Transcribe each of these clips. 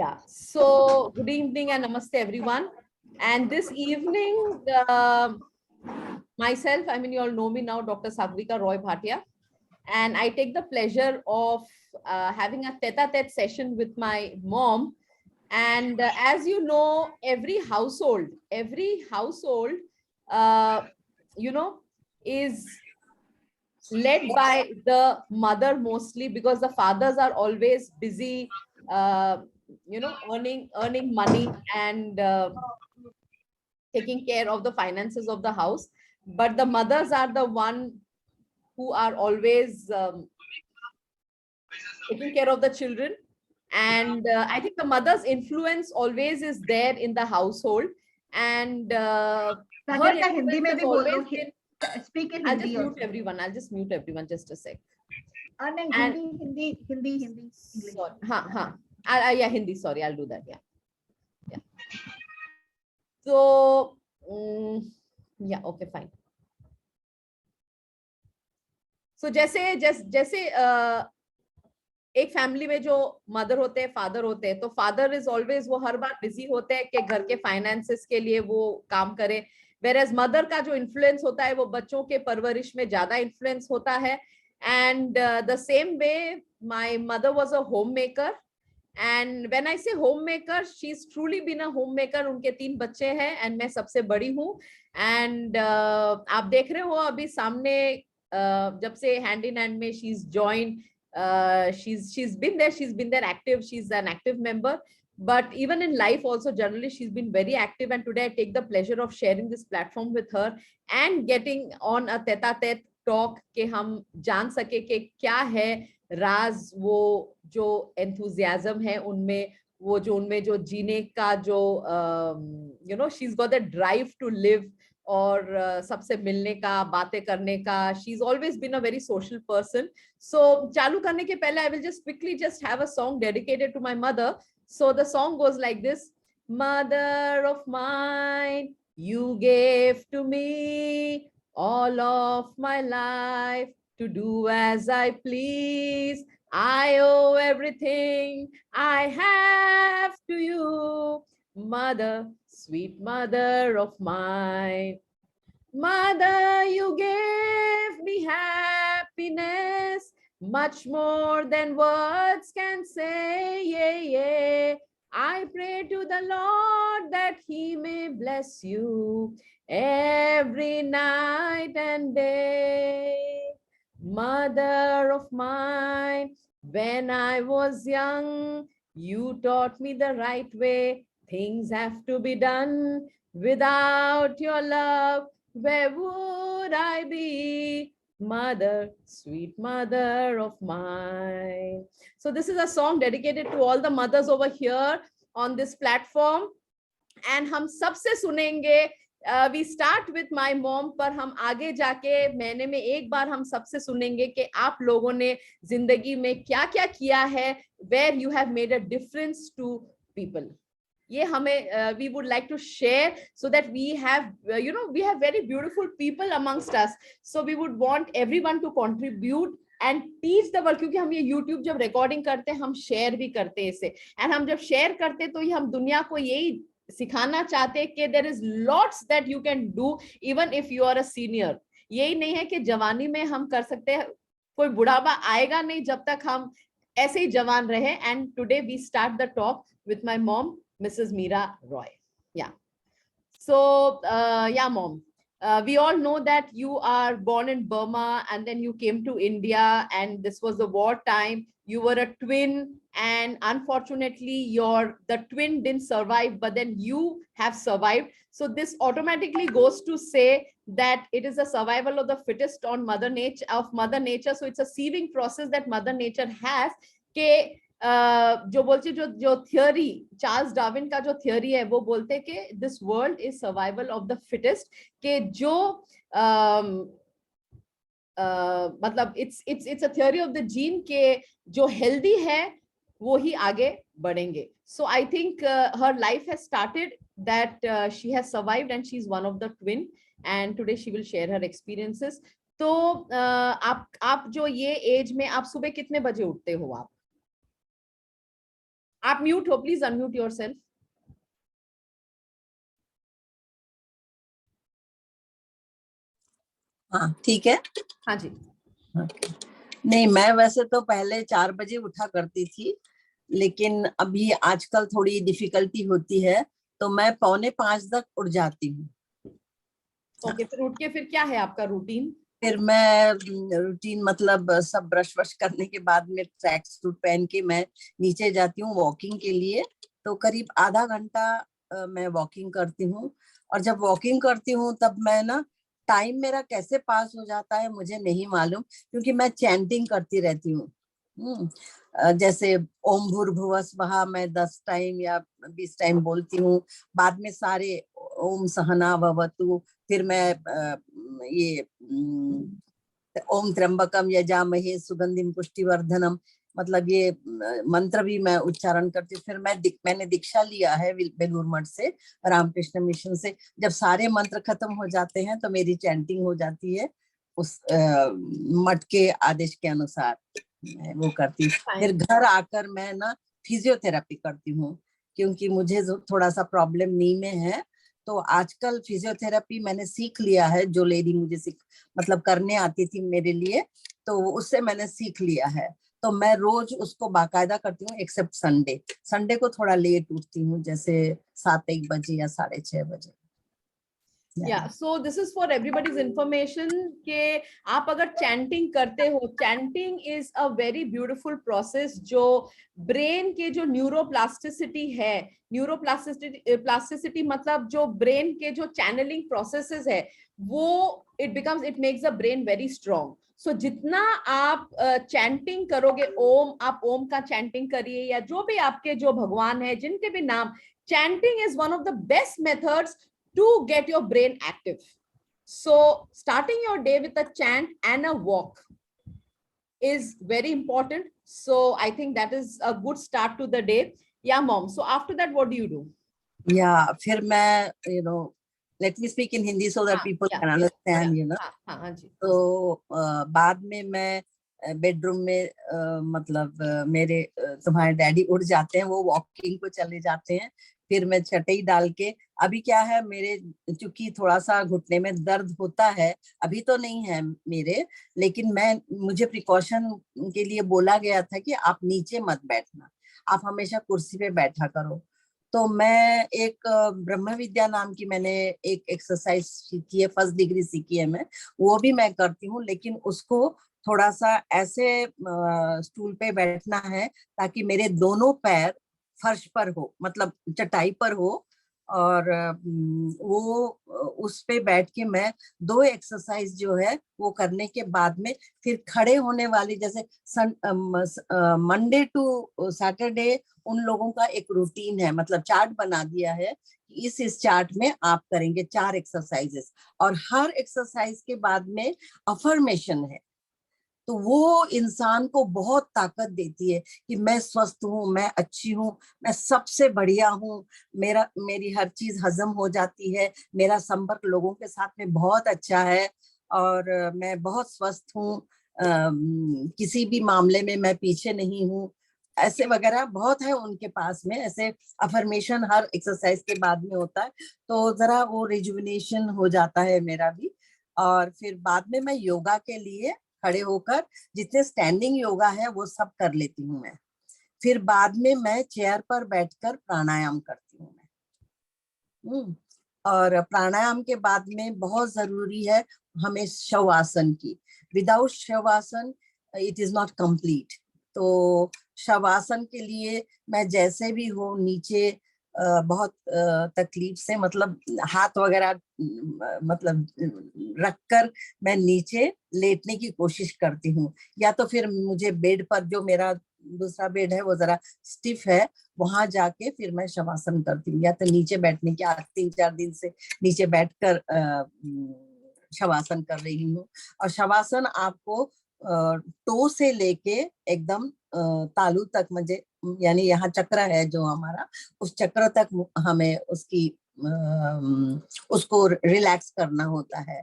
Yeah. So good evening and namaste everyone. And this evening, myself, I mean, you all know me now, Dr. Sagrika Roy Bhatia, and I take the pleasure of having a tete-a-tete session with my mom. And as you know, every household, uh, you know, is led by the mother mostly, because the fathers are always busy, earning money and taking care of the finances of the house. But the mothers are the one who are always taking care of the children. And I think the mother's influence always is there in the household. And her का Hindi influence में has भी बोल always दो, been. speak in I'll Hindi just mute also. everyone. I'll just mute everyone just a sec. नहीं, And Hindi English. sorry, yeah, Hindi. Sorry, I'll do that. Yeah. So, yeah, okay, fine. So, जैसे एक family में जो mother होते हैं, father होते हैं, तो फादर इज ऑलवेज, वो हर बार बिजी होते हैं कि घर के फाइनेंसेस के लिए वो काम करे. वेयरएज मदर का जो इन्फ्लुएंस होता है वो बच्चों के परवरिश में ज्यादा इन्फ्लुएंस होता है. And the same way my mother was a homemaker. And when I say homemaker, she is truly been a homemaker. उनके 3 बच्चे हैं एंड मैं सबसे बड़ी हूँ. एंड आप देख रहे हो अभी सामने, जब से हैंड इन हैंड में she is join. She's been there active. She's an active member, but even in life also generally she's been very active. And today I take the pleasure of sharing this platform with her and getting on a tete-a-tete talk कि हम जान सके कि क्या है राज, वो जो enthusiasm है उनमें, वो जो उनमें जो जीने का जो she's got that drive to live, और सबसे मिलने का, बातें करने का. She's always been a very social person. So चालू करने के पहले I will just quickly just have a song dedicated to my mother. So the song goes like this. Mother of mine, you gave to me all of my life to do as I please. I owe everything I have to you. Mother, sweet mother of mine. Mother, you gave me happiness, much more than words can say. Yeah, yeah. I pray to the Lord that he may bless you every night and day. Mother of mine, when I was young, you taught me the right way. Things have to be done. Without your love, where would I be? Mother, sweet mother of mine. So this is a song dedicated to all the mothers over here on this platform. And हम सबसे सुनेंगे. We start with my mom, पर हम आगे जाके महीने में एक बार हम सबसे सुनेंगे कि आप लोगों ने जिंदगी में क्या क्या किया है, where you have made a difference to people. ये हमें we would like to share, so that we have we have very beautiful people amongst us. So we would want everyone to contribute and teach the world. क्योंकि हम ये YouTube जब recording करते हैं, हम share भी करते हैं इसे. एंड हम जब शेयर करते हैं तो ये हम दुनिया को यही सिखाना चाहते हैं कि there is lots that you can do even if you are a senior. यही नहीं है कि जवानी में हम कर सकते हैं, कोई बुढ़ापा आएगा नहीं जब तक हम ऐसे ही जवान रहे. And today we start the talk with my mom, Mrs. Meera Roy. Yeah. So, yeah, mom. We all know that you are born in Burma and then you came to India, and this was the war time. You were a twin, and unfortunately, the twin didn't survive, but then you have survived. So this automatically goes to say that it is a survival of the fittest on Mother Nature. So it's a sieving process that Mother Nature has. के जो बोलते जो theory, Charles Darwin का जो theory है, वो बोलते हैं कि this world is survival of the fittest. के जो मतलब it's a theory of the gene के जो हेल्दी है वो ही आगे बढ़ेंगे. So I think her life has started that she has survived and she is one of the twin, and today she will share her experiences. तो आप जो ये एज में, आप सुबह कितने बजे उठते हो? आप म्यूट हो, प्लीज अनम्यूट योरसेल्फ। हाँ ठीक है। हाँ जी। नहीं, मैं वैसे तो पहले 4 बजे उठा करती थी, लेकिन अभी आजकल थोड़ी डिफिकल्टी होती है, तो मैं 4:45 तक उठ जाती हूँ। ओके, फिर उठ के फिर क्या है आपका रूटीन? फिर मैं रूटीन मतलब सब ब्रश वश करने के बाद में ट्रैक सूट पहन के मैं नीचे जाती हूँ वॉकिंग के लिए। तो करीब आधा घंटा मैं वॉकिंग करती हूँ। और जब वॉकिंग करती हूँ तब मैं ना, टाइम मेरा कैसे पास हो जाता है मुझे नहीं मालूम, क्योंकि मैं चैंटिंग करती रहती हूँ। जैसे ओम भूर्भुवः स्वः मैं 10 टाइम या 20 टाइम बोलती हूँ। बाद में सारे ओम सहना भवतु, फिर मैं ये ओम त्र्यंबकम यजामहे सुगंधिम पुष्टिवर्धनम, मतलब ये मंत्र भी मैं उच्चारण करती हूँ। फिर मैंने दीक्षा लिया है बेलूर मठ से, रामकृष्ण मिशन से। जब सारे मंत्र खत्म हो जाते हैं तो मेरी चैंटिंग हो जाती है उस मठ के आदेश के अनुसार, मैं वो करती हूँ। फिर घर आकर मैं ना फिजियोथेरेपी करती हूँ, क्योंकि मुझे थोड़ा सा प्रॉब्लम नी में है। तो आजकल फिजियोथेरेपी मैंने सीख लिया है, जो लेडी मुझे मतलब करने आती थी मेरे लिए, तो उससे मैंने सीख लिया है। तो मैं रोज उसको बाकायदा करती हूँ, एक्सेप्ट संडे। संडे को थोड़ा लेट उठती हूँ, जैसे 7-1 बजे या 6:30 बजे। Yeah, so this is for everybody's information कि आप अगर चैंटिंग करते हो, chanting is a very beautiful process जो ब्रेन के जो न्यूरोप्लास्टिसिटी है, प्लास्टिसिटी मतलब जो ब्रेन के जो चैनलिंग प्रोसेसेस है, वो it makes the brain very strong. So जितना आप चैंटिंग करोगे, आप ओम का चैंटिंग करिए या जो भी आपके जो भगवान है जिनके भी नाम, chanting is one of the best methods to get your brain active. So starting your day with a chant and a walk is very important. So I think that is a good start to the day. Yeah, mom. So after that, what do you do? Yeah, फिर मैं let me speak in Hindi so that people can understand, हाँ जी। तो बाद में मैं bedroom में मतलब मेरे तुम्हारे डैडी उठ जाते हैं, वो वॉकिंग को चले जाते हैं। फिर मैं चटाई डाल के, अभी क्या है मेरे, क्योंकि थोड़ा सा घुटने में दर्द होता है, अभी तो नहीं है मेरे, लेकिन मुझे प्रिकॉशन के लिए बोला गया था कि आप नीचे मत बैठना, आप हमेशा कुर्सी पे बैठा करो। तो मैं एक ब्रह्म विद्या नाम की मैंने एक एक्सरसाइज सीखी है, फर्स्ट डिग्री सीखी है मैं, वो भी मैं करती हूँ। लेकिन उसको थोड़ा सा ऐसे स्टूल पे बैठना है ताकि मेरे दोनों पैर फर्श पर हो, मतलब चटाई पर हो। और वो उस पे बैठ के मैं 2 एक्सरसाइज जो है वो करने के बाद में फिर खड़े होने वाली, जैसे मंडे टू सैटरडे उन लोगों का एक रूटीन है, मतलब चार्ट बना दिया है। इस चार्ट में आप करेंगे 4 एक्सरसाइजेस, और हर एक्सरसाइज के बाद में अफर्मेशन है। तो वो इंसान को बहुत ताकत देती है कि मैं स्वस्थ हूँ, मैं अच्छी हूँ, मैं सबसे बढ़िया हूँ, मेरी हर चीज हजम हो जाती है, मेरा संपर्क लोगों के साथ में बहुत अच्छा है, और मैं बहुत स्वस्थ हूँ, किसी भी मामले में मैं पीछे नहीं हूँ, ऐसे वगैरह बहुत है उनके पास में। ऐसे अफर्मेशन हर एक्सरसाइज के बाद में होता है, तो जरा वो रिजुविनेशन हो जाता है मेरा भी। और फिर बाद में मैं योगा के लिए खड़े होकर जितने स्टैंडिंग योगा है वो सब कर लेती हूँ मैं। फिर बाद में मैं चेयर पर बैठकर प्राणायाम करती हूँ मैं। और प्राणायाम के बाद में बहुत जरूरी है हमें शवासन की। Without shavasana it is not complete. तो शवासन के लिए मैं जैसे भी हो नीचे बहुत तकलीफ से, मतलब हाथ वगैरह मतलब रखकर मैं नीचे लेटने की कोशिश करती हूँ, या तो फिर मुझे बेड पर, जो मेरा दूसरा बेड है वो जरा स्टिफ है, वहां जाके फिर मैं शवासन करती हूँ। या तो नीचे बैठने की 3-4 दिन से नीचे बैठकर शवासन कर रही हूँ। और शवासन आपको टो से लेके एकदम तालू तक, मुझे यानी यहाँ चक्र है जो हमारा, उस चक्र तक हमें उसको रिलैक्स करना होता है।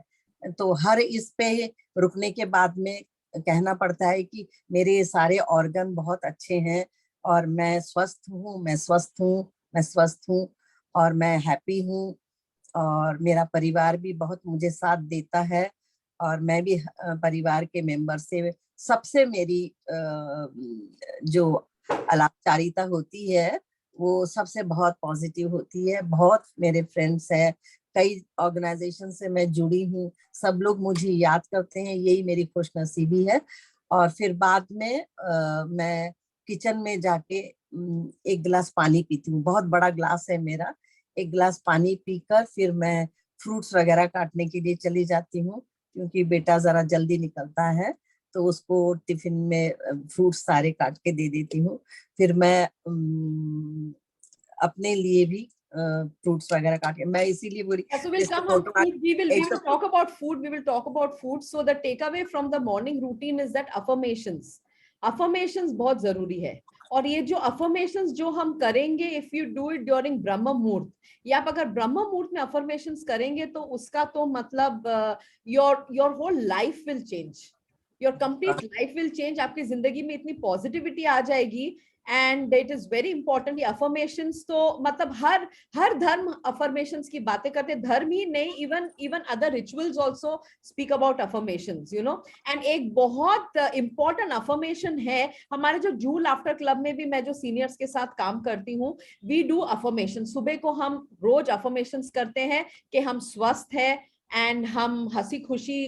तो हर इस पे रुकने के बाद में कहना पड़ता है कि मेरे सारे ऑर्गन बहुत अच्छे हैं, और मैं स्वस्थ हूँ, मैं स्वस्थ हूँ, मैं स्वस्थ हूँ, और मैं हैप्पी हूँ, और मेरा परिवार भी बहुत मुझे साथ देता है, और मैं भी परिवार के मेंबर से सबसे मेरी जो अलापचारिता होती है वो सबसे बहुत पॉजिटिव होती है। बहुत मेरे फ्रेंड्स हैं, कई ऑर्गेनाइजेशन से मैं जुड़ी हूँ, सब लोग मुझे याद करते हैं, यही मेरी खुशनसीबी है। और फिर बाद में मैं किचन में जाके एक गिलास पानी पीती हूँ, बहुत बड़ा ग्लास है मेरा, एक गिलास पानी पीकर फिर मैं फ्रूट्स वगैरह काटने के लिए चली जाती हूँ, क्योंकि बेटा जरा जल्दी निकलता है, तो उसको टिफिन में फ्रूट्स सारे काट के दे देती हूँ। फिर मैं अपने लिए भी फ्रूट्स वगैरह काट के, मैं इसीलिए बोली Yeah, so we'll जैसे come on photo food. We एक will talk about food. We will talk about food. So the takeaway from the morning routine is that affirmations. Affirmations बहुत जरूरी है। और ये जो affirmations जो हम करेंगे, if you do it during ब्रह्म मुहूर्त, या आप अगर ब्रह्म मुहूर्त में affirmations करेंगे तो उसका तो मतलब your whole life will change. Your complete life will change. आपकी जिंदगी में इतनी पॉजिटिविटी आ जाएगी। And it is very important. Affirmations तो मतलब हर धर्म अफर्मेशंस की बातें करते, धर्म ही नहीं, even other rituals also speak about affirmations, you know. And एक बहुत इंपॉर्टेंट अफर्मेशन है हमारे जो जूल आफ्टर क्लब में भी मैं जो सीनियर्स के साथ काम करती हूँ, वी डू अफर्मेशन। सुबह को हम रोज अफर्मेशंस करते हैं कि हम स्वस्थ है एंड हम हंसी खुशी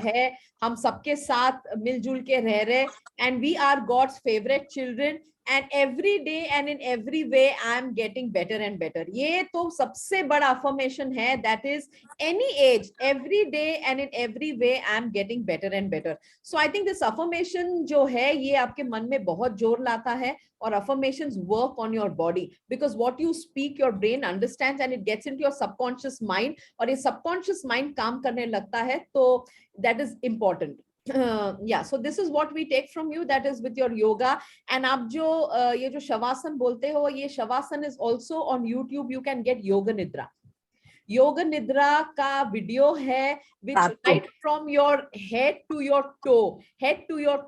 है, हम सबके साथ मिलजुल के रह रहे, and we are God's favourite children, and every day and in every way I am getting better and better. ये तो सबसे बड़ा affirmation है, that is any age, every day and in every way I am getting better and better. So I think this affirmation जो है ये आपके मन में बहुत जोर लाता है, और affirmations work on your body because what you speak your brain understands and it gets into your subconscious mind, और ये subconscious mind काम करने लगता है, तो that is important. Yeah, so this is what we take from you, that is with your yoga. And आप जो ये जो शवासन बोलते हो, ये shavasana is also on YouTube. You can get Yoga Nidra. Yoga Nidra का वीडियो है which right from your head to your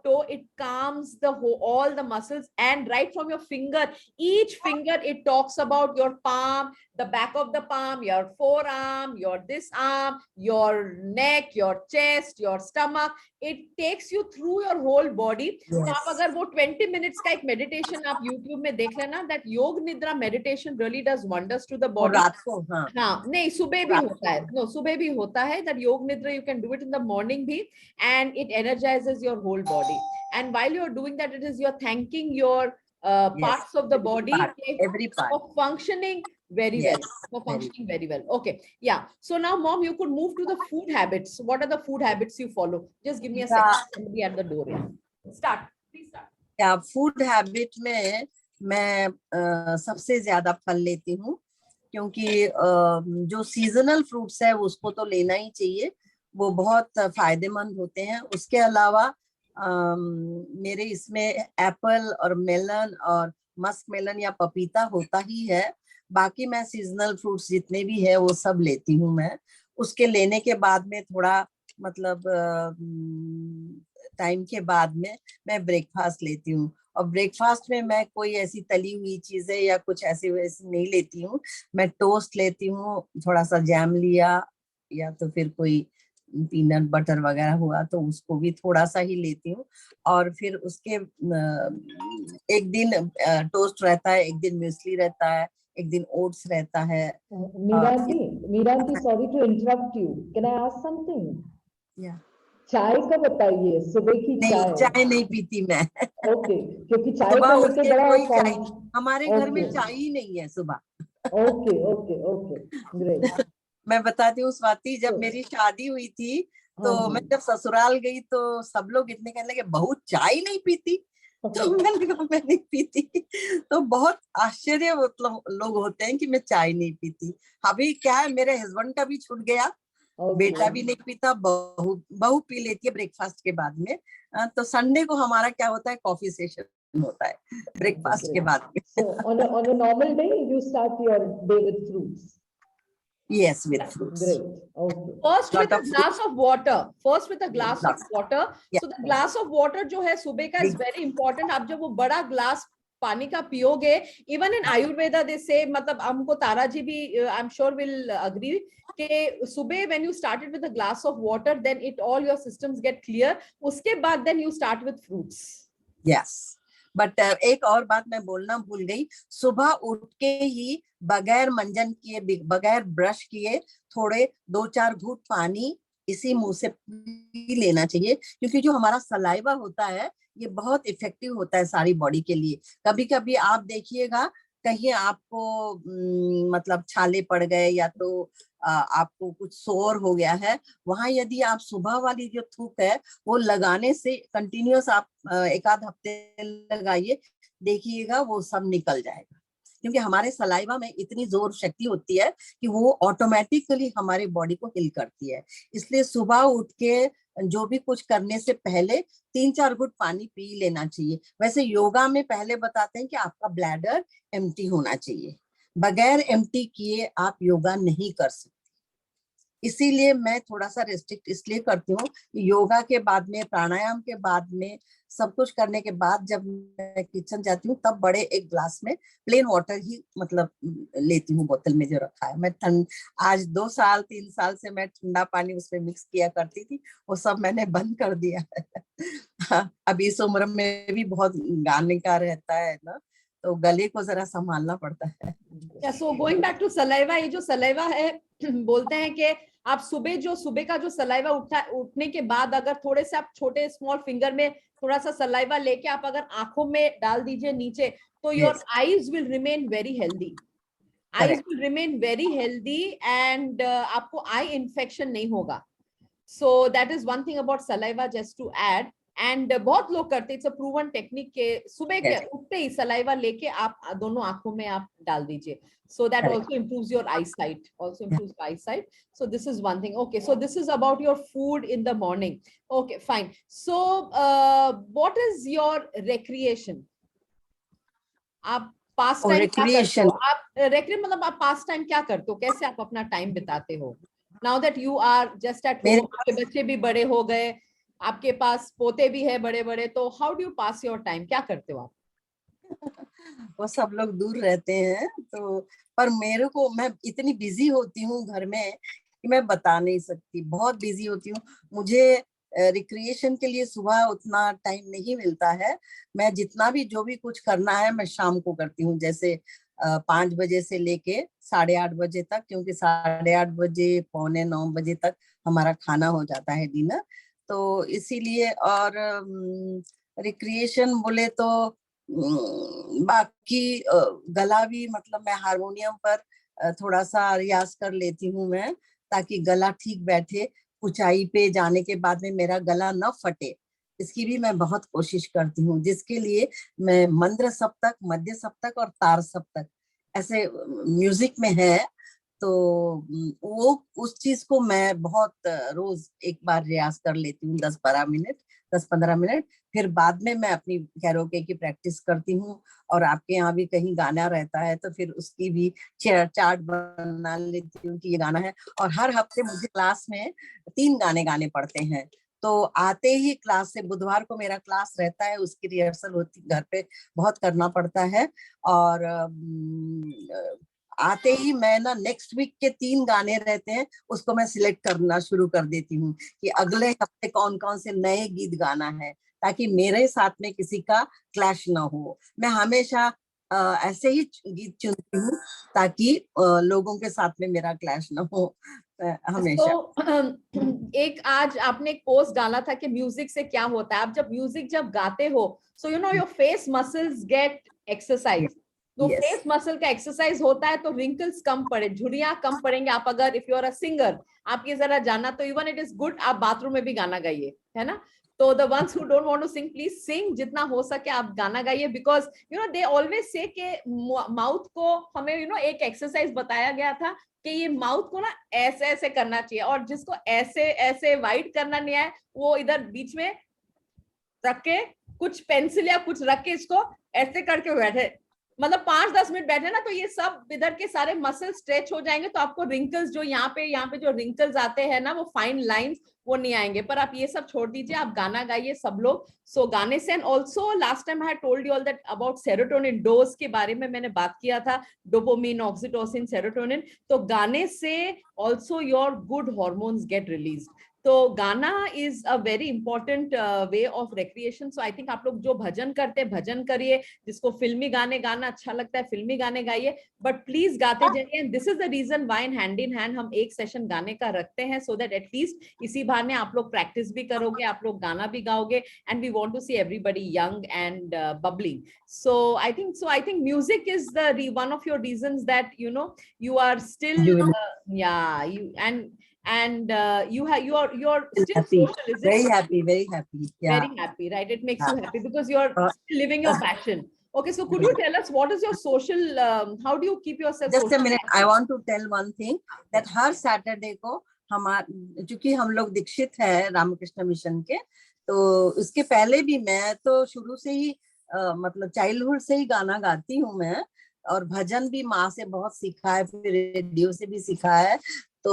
toe, it calms the whole, all the muscles, and right from your finger, each finger it talks about your palm, the back of the palm, your forearm, your this arm, your neck, your chest, your stomach. It takes you through your whole body. तो आप अगर वो 20 minutes का एक meditation आप YouTube में देख लेना, that Yoga Nidra meditation really does wonders to the body. रात को, हाँ नहीं, सुबह भी होता है, no, सुबह भी होता है, that Yoga Nidra you can do it in the morning भी, and it energizes your whole body. And while you're doing that, it is you're thanking your parts of the body, every part for functioning very well, for functioning very well. Okay, yeah. So now, Mom, you could move to the food habits. What are the food habits you follow? Just give me a second. Somebody at the door. Yeah. Start. Please start. या food habit में मैं सबसे ज्यादा फल लेती हूँ, क्योंकि जो सीजनल फ्रूट्स है उसको तो लेना ही चाहिए, वो बहुत फायदेमंद होते हैं। उसके अलावा मेरे इसमें एप्पल और मेलन और मस्क मेलन या पपीता होता ही है। बाकी मैं सीजनल फ्रूट्स जितने भी है वो सब लेती हूँ मैं। उसके लेने के बाद में थोड़ा मतलब टाइम के बाद में मैं ब्रेकफास्ट लेती हूँ, और ब्रेकफास्ट में मैं कोई ऐसी तली हुई चीजें या कुछ ऐसे वैसे नहीं लेती हूँ। मैं टोस्ट लेती हूँ, थोड़ा सा जैम लिया, या तो फिर कोई पीनट बटर वगैरह हुआ तो उसको भी थोड़ा सा ही लेती हूँ। और फिर उसके एक दिन टोस्ट रहता है, एक दिन म्यूसली रहता है, एक दिन ओट्स रहता है। मीरांती, sorry to interrupt you. Can I ask something? Yeah. चाय का बताइए, सुबह की चाय। चाय नहीं पीती मैं। ओके, क्योंकि चाय सुबह का उठ के बड़ा कोई चाय, हमारे घर में चाय ही नहीं है सुबह। Okay okay okay, great. मैं बताती हूँ स्वाति, जब मेरी शादी हुई थी तो मैं जब ससुराल गई तो सब लोग इतने कहने लगे बहू चाय नहीं पीती, तो मैंने कहा मैं नहीं पीती। तो बहुत आश्चर्य मतलब लोग होते हैं कि मैं चाय नहीं पीती। अभी क्या है, मेरे हस्बैंड का भी छूट गया, बेटा भी नहीं पीता, बहू पी लेती है ब्रेकफास्ट के बाद में। तो संडे को हमारा क्या होता है, कॉफी सेशन होता है ब्रेकफास्ट के बाद में। So on a normal day you start your day with fruits. Yes, with fruits. Great. Okay. First with a glass of water. First with a glass of water. Yeah. So the glass of water जो है सुबह का is very important. आप जब वो बड़ा glass पानी का पियोगे, इवन इन आयुर्वेदा दे से, मतलब हमको तारा जी भी I am sure will agree कि सुबह when you started with a glass of water then it all your systems get clear, उसके बाद then you start with fruits. Yes, but एक और बात मैं बोलना भूल गई, सुबह उठ के ही बगैर मंजन किए, बगैर ब्रश किए थोड़े 2-4 घूंट पानी इसी मुंह से पी लेना चाहिए, क्योंकि जो हमारा सलाइवा होता है ये बहुत इफेक्टिव होता है सारी बॉडी के लिए। कभी कभी आप देखिएगा कहीं आपको मतलब छाले पड़ गए या तो आपको कुछ सोर हो गया है, वहां यदि आप सुबह वाली जो थूक है वो लगाने से कंटिन्यूअस आप 1-आध हफ्ते लगाइए, देखिएगा वो सब निकल जाएगा। क्योंकि हमारे सलाइवा में इतनी जोर शक्ति होती है कि वो ऑटोमेटिकली हमारी बॉडी को हिल करती है। इसलिए सुबह उठ के जो भी कुछ करने से पहले 3-4 घूंट पानी पी लेना चाहिए। वैसे योगा में पहले बताते हैं कि आपका ब्लैडर एम्प्टी होना चाहिए, बगैर एम्प्टी किए आप योगा नहीं कर सकते। इसीलिए मैं थोड़ा सा रेस्ट्रिक्ट इसलिए करती हूँ, योगा के बाद में, प्राणायाम के बाद में, सब कुछ करने के बाद जब मैं किचन जाती हूँ तब बड़े एक ग्लास में प्लेन वाटर ही मतलब लेती हूँ, बोतल में जो रखा है। मैं आज 2-3 साल से मैं ठंडा पानी उसमें मिक्स किया करती थी, वो सब मैंने बंद कर दिया है। अभी इस उम्र में भी बहुत गाने का रहता है ना, तो गले को जरा संभालना पड़ता है। So going back to saliva, ये जो सलाइवा है बोलते हैं कि आप सुबह का जो सलाइवा उठने के बाद अगर थोड़े से आप छोटे स्मॉल फिंगर में थोड़ा सा सलाइवा लेके आप अगर आंखों में डाल दीजिए नीचे, तो your eyes will remain very healthy, eyes will remain very healthy and आपको आई इन्फेक्शन नहीं होगा। So that is one thing about saliva, just to add. And बहुत लोग करते, इट्स अ प्रूवन टेक्निक के सुबह के उठते ही सलाइवा लेके आप दोनों आंखों में आप डाल दीजिए, so that also improves your eyesight, so this is one thing. Okay, so this is about your food in the morning. Okay, fine. So what is your recreation? आप पास टाइम क्या करते हो? आप recreation मतलब आप पास टाइम क्या करते हो, कैसे आप अपना टाइम बिताते हो? Now that you are just at home, आपके बच्चे भी बड़े हो गए, आपके पास पोते भी है बड़े बड़े, तो how do you pass your time? क्या करते हो आप? वो सब लोग दूर रहते हैं, तो पर मेरे को, मैं इतनी बिजी होती हूँ घर में कि मैं बता नहीं सकती, बहुत बिजी होती हूँ। मुझे रिक्रिएशन के लिए सुबह उतना टाइम नहीं मिलता है। मैं जितना भी जो भी कुछ करना है मैं शाम को करती हूँ, जैसे 5 बजे से लेके 8:30 बजे तक, क्योंकि 8:30 बजे 8:45 बजे तक हमारा खाना हो जाता है, डिनर। तो इसीलिए, और रिक्रिएशन बोले तो बाकी गला भी, मतलब मैं हारमोनियम पर थोड़ा सा रियाज कर लेती हूँ मैं, ताकि गला ठीक बैठे, ऊंचाई पे जाने के बाद में मेरा गला न फटे, इसकी भी मैं बहुत कोशिश करती हूँ, जिसके लिए मैं मंद्र सप्तक, मध्य सप्तक और तार सप्तक ऐसे म्यूजिक में है, तो वो उस चीज को मैं बहुत रोज एक बार रियाज कर लेती हूँ, 10-15 मिनट। फिर बाद में मैं अपनी कैरोके की प्रैक्टिस करती हूँ, और आपके यहाँ भी कहीं गाना रहता है तो फिर उसकी भी चार्ट बना लेती हूँ कि ये गाना है। और हर हफ्ते मुझे क्लास में 3 गाने गाने पड़ते हैं, तो आते ही क्लास से, बुधवार को मेरा क्लास रहता है, उसकी रिहर्सल होती, घर पे बहुत करना पड़ता है, और आते ही मैं ना नेक्स्ट वीक के 3 गाने रहते हैं, उसको मैं सिलेक्ट करना शुरू कर देती हूँ कि अगले हफ्ते कौन कौन से नए गीत गाना है, ताकि मेरे साथ में किसी का क्लैश ना हो। मैं हमेशा ऐसे ही गीत चुनती हूँ ताकि लोगों के साथ में मेरा क्लैश ना हो हमेशा। तो एक आज आपने एक पोस्ट डाला था कि म्यूजिक से क्या होता है, आप जब म्यूजिक जब गाते हो, so you know your face muscles get exercise, तो फेस मसल का एक्सरसाइज होता है तो रिंकल्स कम पड़े, झुर्रियां कम पड़ेंगे। आप अगर if you are a singer, आप ये जरा जाना, तो इवन इट इज गुड आप बाथरूम में भी गाना गाइए, है ना। तो the ones who don't want to sing, please sing, जितना हो सके आप गाना गाइए, because you know they always say के माउथ को हमें यू नो एक एक्सरसाइज बताया गया था कि ये माउथ को ना ऐसे ऐसे करना चाहिए, और जिसको ऐसे ऐसे वाइड करना नहीं आए वो इधर बीच में रख के कुछ पेंसिल या कुछ रख के इसको ऐसे करके बैठे, मतलब 5-10 मिनट बैठे ना तो ये सब इधर के सारे मसल स्ट्रेच हो जाएंगे, तो आपको रिंकल्स जो यहाँ पे जो रिंकल्स आते हैं ना, वो फाइन लाइंस वो नहीं आएंगे। पर आप ये सब छोड़ दीजिए, आप गाना गाइए सब लोग। सो गाने से, and also last time I had told you all that about serotonin dose के बारे में मैंने बात किया था, डोपामिन, ऑक्सीटोसिन, सेरोटोनिन। तो गाने से also your good hormones get release. तो गाना is a very important way of recreation. So I think आप लोग जो भजन करते हैं भजन करिए, जिसको फिल्मी गाने गाना अच्छा लगता है फिल्मी गाने गाइए, बट प्लीज गाते जाइए। And this is the reason why in hand हम एक सेशन गाने का रखते हैं, सो दैट एटलीस्ट इसी बहाने आप लोग प्रैक्टिस भी करोगे, आप लोग गाना भी गाओगे, and we want to see everybody young and bubbling. So I think music is the one of your reasons that you are still yeah, you're still happy, social, is it? very happy, yeah, Very happy, right? It makes you happy because you're still living your passion. Okay, so could you tell us what is your social, how do you keep yourself just a social? minute, I want to tell one thing, that her Saturday को चूंकि हम लोग दीक्षित है Ramakrishna mission के, तो उसके पहले भी मैं तो शुरू से ही मतलब चाइल्डहुड से ही गाना गाती हूँ मैं, और भजन भी माँ से बहुत सीखा है, फिर रेडियो से भी सीखा है। तो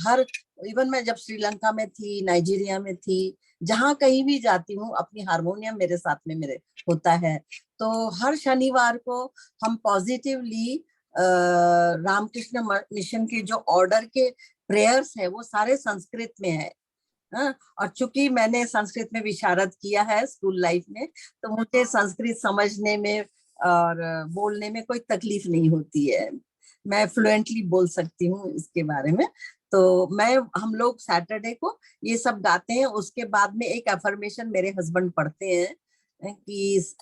हर इवन मैं जब श्रीलंका में थी, नाइजीरिया में थी, जहाँ कहीं भी जाती हूँ अपनी हारमोनियम मेरे साथ में मेरे होता है। तो हर शनिवार को हम पॉजिटिवली रामकृष्ण मिशन के जो ऑर्डर के प्रेयर्स है वो सारे संस्कृत में है। और चूंकि मैंने संस्कृत में विशारद किया है स्कूल लाइफ में, तो मुझे संस्कृत समझने में और बोलने में कोई तकलीफ नहीं होती है, मैं फ्लुएंटली बोल सकती हूँ इसके बारे में। तो हम लोग सैटरडे को ये सब गाते हैं। उसके बाद में एक अफर्मेशन मेरे हस्बैंड पढ़ते हैं कि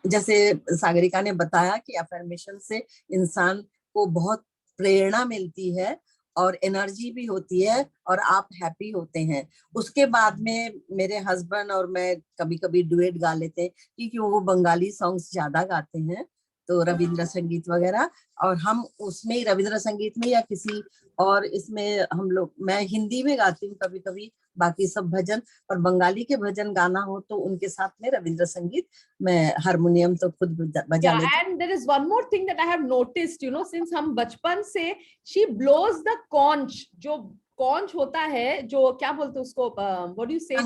जैसे सागरिका ने बताया कि अफर्मेशन से इंसान को बहुत प्रेरणा मिलती है और एनर्जी भी होती है और आप हैप्पी होते हैं। उसके बाद में मेरे हस्बैंड और मैं कभी कभी डुएट गा लेते हैं, क्योंकि वो बंगाली सॉन्ग्स ज्यादा गाते हैं, तो रविंद्र संगीत वगैरह, और हम उसमें ही रविंद्र संगीत में या किसी और इसमें हम लोग, मैं हिंदी में गाती हूँ कभी कभी, बाकी सब भजन, और बंगाली के भजन गाना हो तो उनके साथ में रविंद्र संगीत, मैं हारमोनियम तो खुद बजा लेती हूँ। And there is one more thing that I have noticed, since हम बचपन से, she blows the conch, जो conch होता है, जो क्या बोलते हैं उसको, what do you say?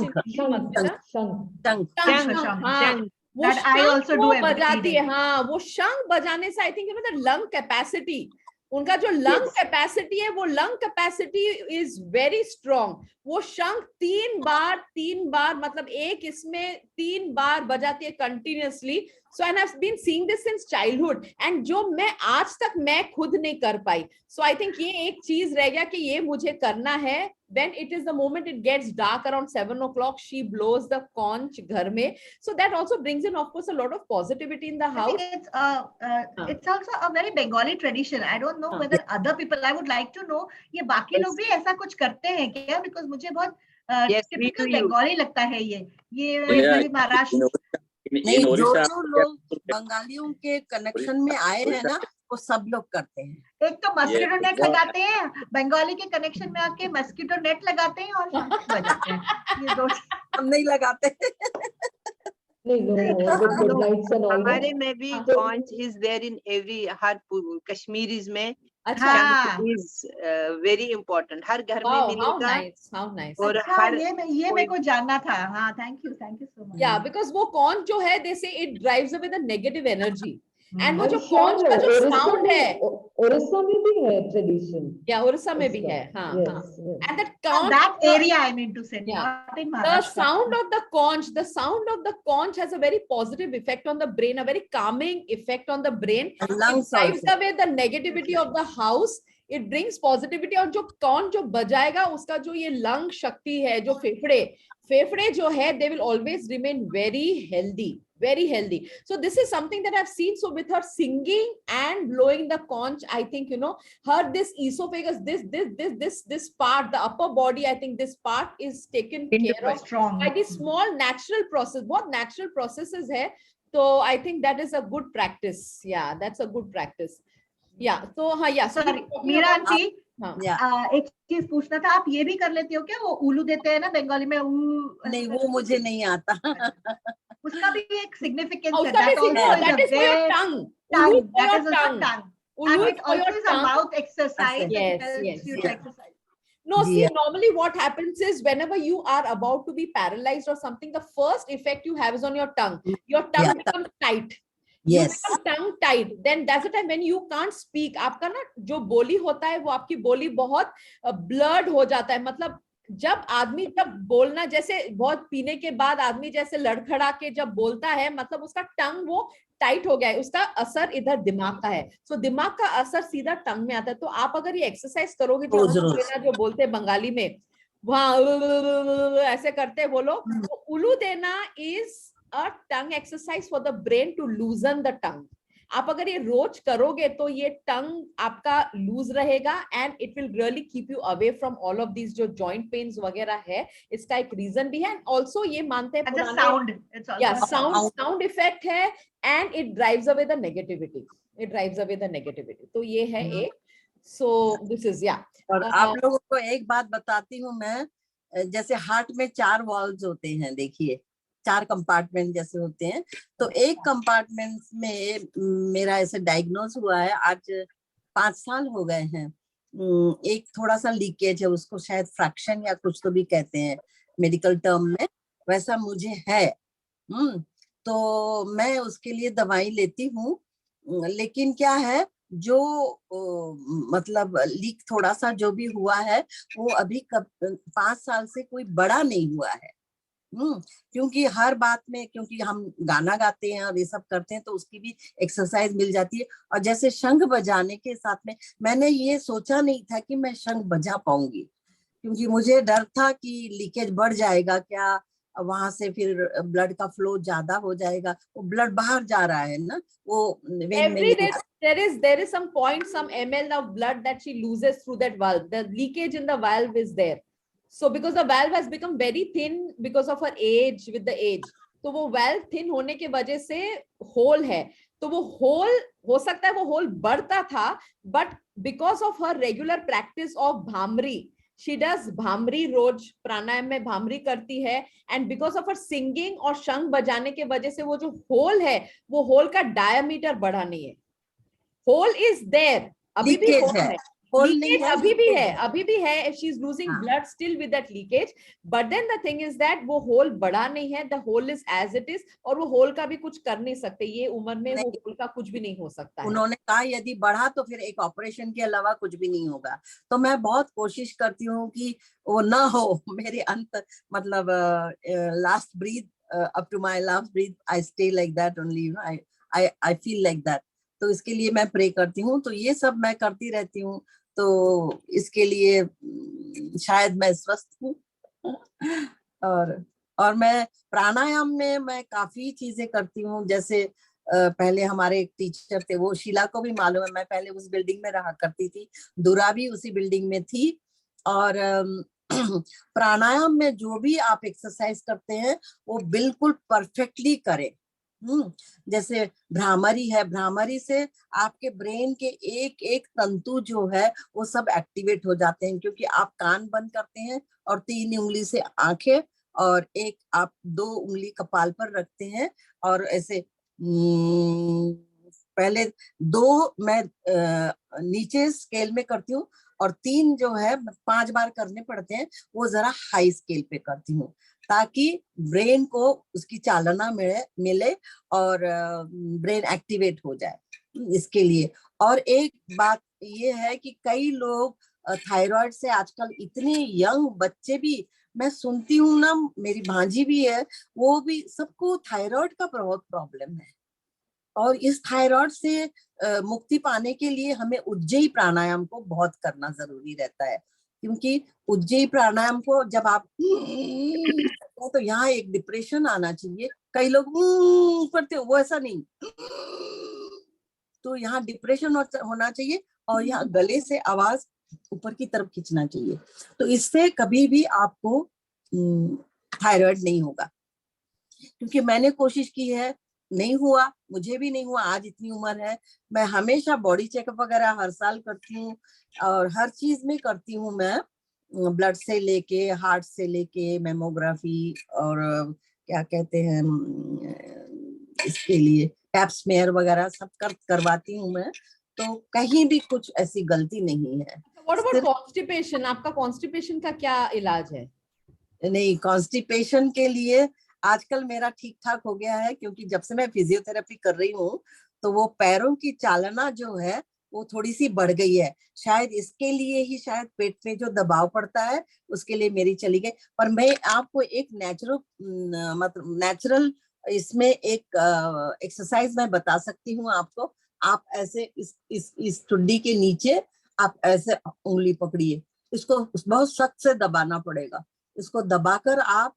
Shang. वो That I also do every बजाती day. है। हाँ, वो शंख बजाने से I think the lung capacity, उनका जो लंग कैपेसिटी है, वो lung capacity is very strong. वो शंख 3 बार मतलब एक इसमें 3 बार बजाती है continuously. So I have been seeing this since childhood, and जो मैं आज तक मैं खुद नहीं कर पाई। सो आई थिंक ये एक चीज रह गया कि ये मुझे करना है। When it is the moment it gets dark around 7 o'clock, she blows the conch घर में. So that also brings in, of course, a lot of positivity in the house. I think it's also a very Bengali tradition. I don't know whether other people, I would like to know, ये बाकी लोग भी ऐसा कुछ करते हैं क्या? Because मुझे बहुत typical Bengali लगता है ये महाराष्ट्र। नहीं, जो लोग बंगालियों के कनेक्शन में आए हैं ना, वो सब लोग करते हैं। एक तो मस्कीटो नेट लगाते हैं, बंगाली के कनेक्शन में आके मस्कीटो नेट लगाते हैं और शंख बजाते हैं। ये दो हम नहीं लगाते। हमारे में भी conch is there in every, her Kashmiris में is very important, हर घर में मिलेगा। How nice. और हर ये मेरे को जानना था। हाँ, thank you so much. Yeah, because वो conch जो है, they say it drives away the negative energy. And वो जो conch का जो sound है, उड़ीसा में भी है tradition. Yeah, उड़ीसा में भी है। हाँ, हाँ. And that area I mean to say. Yeah. Not in The Maharashtra. sound of the conch has a very positive effect on the brain, a very calming effect on the brain. It drives away the negativity of the house. It brings positivity. और जो conch जो बजाएगा, उसका जो ये lung शक्ति है, जो फेफड़े जो है, they will always remain very healthy. Very healthy. So this is something that I've seen. So with her singing and blowing the conch, I think, her this esophagus, this part, the upper body, I think this part is taken care of by this small natural process. What natural processes hai. So I think that is a good practice. Yeah, that's a good practice. Yeah. So yeah. Sorry, Meera aunty, हाँ। एक चीज पूछना था, आप ये भी कर लेती हो क्या? वो उलू देते हैं ना बंगाली में, नहीं वो मुझे नहीं आता। उसका भी एक सिग्निफिकेंस है, उसका भी that that is for your tongue. tongue, Ulu for that your is also tongue. tongue, Ulu and is it for also your is tongue. about exercise. It Yes, helps yes, you to yes. exercise. No, see, Yeah. normally what happens is whenever you are about to be paralyzed or something, the first effect you have is on your tongue. Your tongue Yeah. becomes tight. You Yes. become tongue tight. Then that's the time when you can't speak. आपका ना जो बोली होता है वो आपकी बोली बहुत ब्लर्ड हो जाता है. मतलब जब आदमी जब बोलना जैसे बहुत पीने के बाद आदमी जैसे लड़खड़ा के जब बोलता है, मतलब उसका टंग वो टाइट हो गया है, उसका असर इधर दिमाग का है. सो दिमाग का असर सीधा टंग में आता है. तो आप अगर ये एक्सरसाइज करोगे जो उलू देना जो बोलते हैं बंगाली में, वहां ऐसे करते हैं वो लोग, तो उलू देना is a tongue exercise for the brain to loosen the tongue. आप अगर ये रोज करोगे तो ये टंग आपका लूज रहेगा and it will really keep you away from all of these जो जॉइंट पेन्स वगैरह है. इसका एक रीजन भी है. ऑल्सो ये मानते हैं पुराने साउंड इफेक्ट है and it drives away the negativity. तो ये है एक. सो दिस इज या. और आप लोगों को एक बात बताती हूँ मैं, जैसे हार्ट में 4 वॉल्व्स होते हैं, देखिए 4 कंपार्टमेंट जैसे होते हैं. तो एक कंपार्टमेंट में मेरा ऐसे डायग्नोज हुआ है, आज 5 साल हो गए हैं. एक थोड़ा सा लीकेज है, उसको शायद फ्रैक्शन या कुछ तो भी कहते हैं मेडिकल टर्म में, वैसा मुझे है. तो मैं उसके लिए दवाई लेती हूँ. लेकिन क्या है, जो मतलब लीक थोड़ा सा जो भी हुआ है वो अभी 5 साल से कोई बड़ा नहीं हुआ है. क्योंकि हर बात में, क्योंकि हम गाना गाते हैं और ये सब करते हैं तो उसकी भी एक्सरसाइज मिल जाती है. और जैसे शंख बजाने के साथ में मैंने ये सोचा नहीं था कि मैं शंख बजा पाऊंगी, क्योंकि मुझे डर था कि लीकेज बढ़ जाएगा क्या, वहां से फिर ब्लड का फ्लो ज्यादा हो जाएगा. वो ब्लड बाहर जा रहा है ना, वो every day there is some point, some ml of blood that she loses through that valve. The leakage in the valve is there. So because the valve has become very thin because of her age, with the age, तो वो valve thin होने के वजह से whole है. तो वो whole हो सकता है वो होल बढ़ता था, but because of her regular practice of bhamri, she does bhamri रोज प्राणायाम में bhamri करती है, and because of her singing और शंख बजाने के वजह से वो जो होल है वो होल का डायमीटर बढ़ा नहीं है. होल इज देयर, अभी भी होल है. लीकेज अभी भी है. She is losing blood still with that leakage, but then the thing is that वो होल बढ़ा नहीं है. The hole is as it is, और वो होल का भी कुछ कर नहीं सकते. ये उम्र में वो होल का कुछ भी नहीं हो सकता है. उन्होंने कहा यदि बढ़ा तो फिर एक ऑपरेशन के अलावा कुछ भी नहीं होगा. तो मैं बहुत कोशिश करती हूँ कि वो ना हो. मेरे अंत मतलब last breath up to my last breath I stay like that only. I feel like that. तो इसके लिए मैं प्रे करती हूँ. तो ये सब मैं करती रहती हूँ. तो इसके लिए शायद मैं स्वस्थ हूँ. और मैं प्राणायाम में मैं काफी चीजें करती हूँ. जैसे पहले हमारे एक टीचर थे, वो शीला को भी मालूम है, मैं पहले उस बिल्डिंग में रहा करती थी. दुरा भी उसी बिल्डिंग में थी. और प्राणायाम में जो भी आप एक्सरसाइज करते हैं वो बिल्कुल परफेक्टली करें. जैसे भ्रामरी है, भ्रामरी से आपके ब्रेन के एक एक तंतु जो है वो सब एक्टिवेट हो जाते हैं, क्योंकि आप कान बंद करते हैं और 3 उंगली से आंखें और एक आप 2 उंगली कपाल पर रखते हैं और ऐसे पहले 2 मैं नीचे स्केल में करती हूँ और 3 जो है 5 बार करने पड़ते हैं, वो जरा हाई स्केल पे करती हूँ ताकि ब्रेन को उसकी चालना मिले और ब्रेन एक्टिवेट हो जाए. इसके लिए और एक बात ये है कि कई लोग थायराइड से आजकल इतने यंग बच्चे भी मैं सुनती हूँ ना, मेरी भांजी भी है, वो भी सबको थायराइड का बहुत प्रॉब्लम है. और इस थायराइड से मुक्ति पाने के लिए हमें उज्जयी प्राणायाम को बहुत करना जरूरी रहता है, क्योंकि उज्जयी प्राणायाम को जब आप तो यहाँ एक डिप्रेशन आना चाहिए. कई लोग करते हो, वो ऐसा नहीं. तो यहाँ डिप्रेशन होना चाहिए और यहाँ गले से आवाज ऊपर की तरफ खींचना चाहिए. तो इससे कभी भी आपको थायराइड नहीं होगा. क्योंकि मैंने कोशिश की है, नहीं हुआ, मुझे भी नहीं हुआ, आज इतनी उम्र है, मैं हमेशा बॉडी चेकअप वगैरह हर साल करती हूँ और हर चीज में करती हूँ मैं, ब्लड से लेके हार्ट से लेके मेमोग्राफी और क्या कहते हैं इसके लिए पैप्समेयर वगैरह सब करवाती हूँ मैं, तो कहीं भी कुछ ऐसी गलती नहीं है। What about constipation? आपका कॉन्स्टिपेशन का क्या इलाज है? नहीं, कॉन्स्टिपेशन के लिए आजकल मेरा ठीक ठाक हो गया है, क्योंकि जब से मैं फिजियोथेरेपी कर रही हूँ तो वो पैरों की चालना जो है वो थोड़ी सी बढ़ गई है। शायद इसके लिए ही शायद पेट में जो दबाव पड़ता है उसके लिए मेरी चली गई। पर मैं आपको एक मतलब नेचुरल इसमें एक एक्सरसाइज मैं बता सकती हूँ आपको। आप ऐसे इस ठुड्डी के नीचे आप ऐसे उंगली पकड़िए, इसको बहुत सख्त से दबाना पड़ेगा, इसको दबाकर आप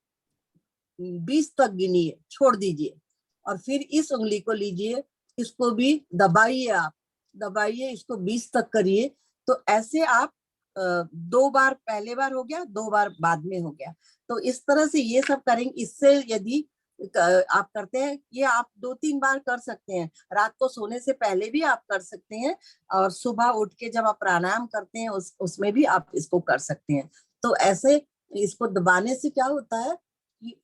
20 तक गिनिए, छोड़ दीजिए और फिर इस उंगली को लीजिए, इसको भी दबाइए, आप दबाइए, इसको 20 तक करिए। तो ऐसे आप 2 बार, पहले बार हो गया, 2 बार बाद में हो गया। तो इस तरह से ये सब करेंगे। इससे यदि आप करते हैं, ये आप 2-3 बार कर सकते हैं, रात को सोने से पहले भी आप कर सकते हैं और सुबह उठ के जब आप प्राणायाम करते हैं उसमें भी आप इसको कर सकते हैं। तो ऐसे इसको दबाने से क्या होता है कि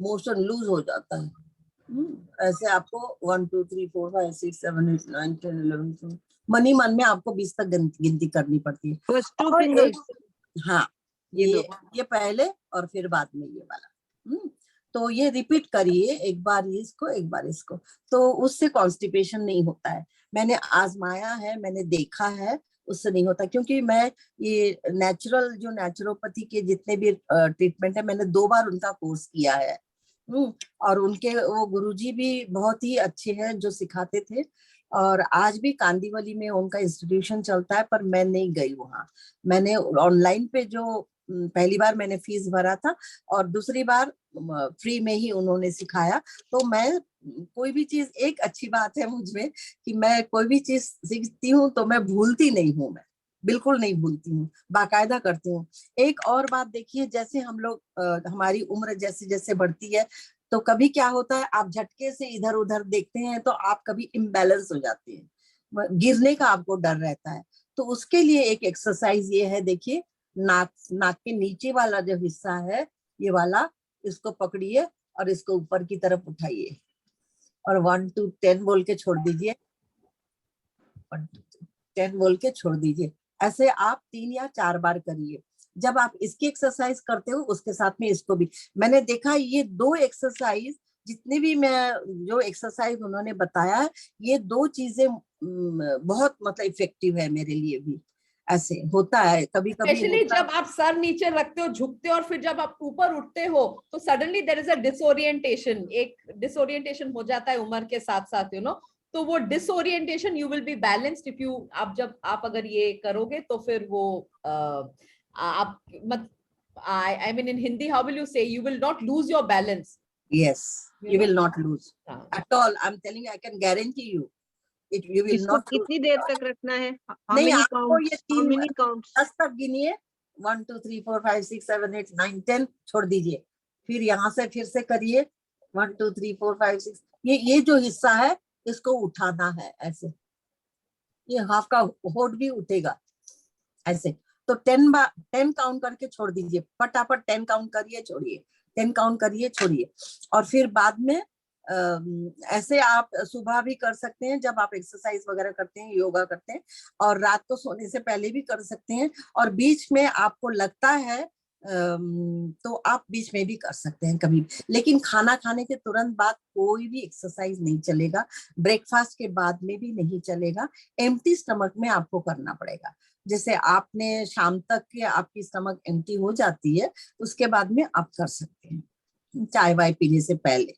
मोशन लूज हो जाता है। ऐसे आपको 1 2 3 4 5 6 7 8 9 10 11 12 मन ही मन में आपको 20 तक गिनती करनी पड़ती है। First 2 fingers. हाँ, ये पहले और फिर बाद में ये वाला। तो ये रिपीट करिए, एक बार इसको एक बार इसको, तो उससे कॉन्स्टिपेशन नहीं होता है। मैंने आजमाया है, मैंने देखा है, उससे नहीं होता। क्योंकि मैं ये नेचुरोपैथी के जितने भी ट्रीटमेंट है, मैंने 2 बार उनका कोर्स किया है। और उनके वो गुरुजी भी बहुत ही अच्छे हैं जो सिखाते थे। और आज भी कांदीवली में उनका इंस्टीट्यूशन चलता है, पर मैं नहीं गई वहां। मैंने ऑनलाइन पे जो पहली बार मैंने फीस भरा था और दूसरी बार फ्री में ही उन्होंने सिखाया। तो मैं कोई भी चीज, एक अच्छी बात है मुझमें कि मैं कोई भी चीज सीखती हूँ तो मैं भूलती नहीं हूँ, मैं बिल्कुल नहीं भूलती हूँ, बाकायदा करती हूँ। एक और बात देखिए, जैसे हम लोग हमारी उम्र जैसे जैसे बढ़ती है तो कभी क्या होता है, आप झटके से इधर उधर देखते हैं तो आप कभी इम्बैलेंस हो जाते हैं, गिरने का आपको डर रहता है। तो उसके लिए एक एक्सरसाइज ये है, देखिए, नाक के नीचे वाला जो हिस्सा है ये वाला, इसको पकड़िए और इसको ऊपर की तरफ उठाइए और 1 2 10 बोल के छोड़ दीजिए, 1 2 10 बोल के छोड़ दीजिए। ऐसे आप 3 या 4 बार करिए। जब आप इसकी एक्सरसाइज करते हो उसके साथ में इसको भी, मैंने देखा ये 2 एक्सरसाइज, जितने भी मैं जो एक्सरसाइज उन्होंने बताया है, ये 2 चीजें बहुत मतलब इफेक्टिव है मेरे लिए भी। ऐसे होता है कभी कभी, स्पेशली जब आप सर नीचे रखते हो, झुकते हो और फिर जब आप ऊपर उठते हो तो suddenly there is a disorientation, एक डिसोरिएंटेशन हो जाता है उम्र के साथ साथ, तो वो disorientation you will be balanced if you, आप अगर ये करोगे तो फिर वो आप मत, I mean in Hindi how will you say, you will not lose your balance. Yes, you will not lose at all. I'm telling you, I can guarantee you. You will not. कितनी देर तक रखना है? नहीं, आपको ये 3 counts 10 तक गिनिए, 1 2 3 4 5 6 7 8 9 10 छोड़ दीजिए, फिर यहाँ से फिर से करिए 1 2 3 4 5 6। ये जो हिस्सा है इसको उठाना है ऐसे, ये हाफ का होठ भी उठेगा ऐसे। तो 10 काउंट करके छोड़ दीजिए, फटाफट 10 काउंट करिए, छोड़िए, 10 काउंट करिए, छोड़िए। और फिर बाद में ऐसे आप सुबह भी कर सकते हैं जब आप एक्सरसाइज वगैरह करते हैं, योगा करते हैं, और रात को सोने से पहले भी कर सकते हैं। और बीच में आपको लगता है तो आप बीच में भी कर सकते हैं कभी। लेकिन खाना खाने के तुरंत बाद कोई भी एक्सरसाइज नहीं चलेगा, ब्रेकफास्ट के बाद में भी नहीं चलेगा, एम्प्टी स्टमक में आपको करना पड़ेगा। जैसे आपने शाम तक के आपकी स्टमक एम्प्टी हो जाती है, उसके बाद में आप कर सकते हैं चाय वाय पीने से पहले।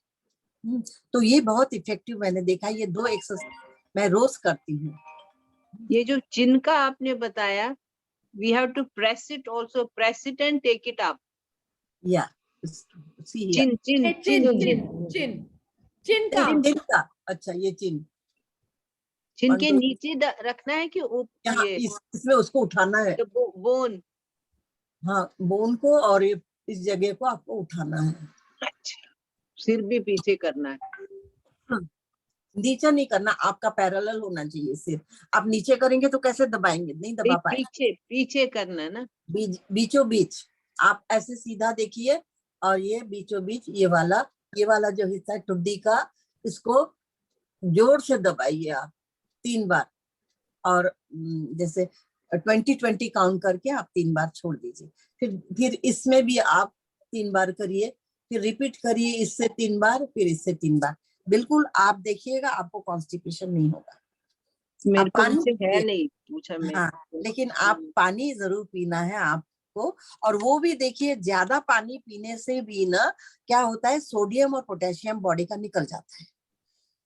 तो ये बहुत इफेक्टिव मैंने देखा, ये 2 एक्सरसाइज मैं रोज करती हूँ। ये जो चिन का आपने बताया, we have to press it also, press it and take it up. Yeah, see here. चिन का, अच्छा, ये चिन के नीचे रखना है कि ऊपर? इसमें उसको उठाना है, बोन। हाँ, बोन को, और इस जगह को आपको उठाना है। अच्छा, सिर भी पीछे करना है। नीचे नहीं करना, आपका पैरेलल होना चाहिए सिर। आप नीचे करेंगे तो कैसे दबाएंगे, नहीं दबा पाएंगे। पीछे पीछे करना है ना, बीचों बीच आप ऐसे सीधा देखिए, और ये बीचों बीच ये वाला जो हिस्सा है ठुड्डी का, इसको जोर से दबाइए आप 3 बार, और जैसे 20-20 काउंट करके आप 3 बार छोड़ दीजिए। फिर इसमें भी आप 3 बार करिए, फिर रिपीट करिए, इससे 3 बार, फिर इससे 3 बार। बिल्कुल आप देखिएगा, आपको कॉन्स्टिपेशन नहीं होगा। मेरे को पानी है नहीं पूछा मैं। हाँ, लेकिन आप पानी जरूर पीना है आपको। और वो भी देखिए, ज्यादा पानी पीने से भी ना क्या होता है, सोडियम और पोटेशियम बॉडी का निकल जाता है।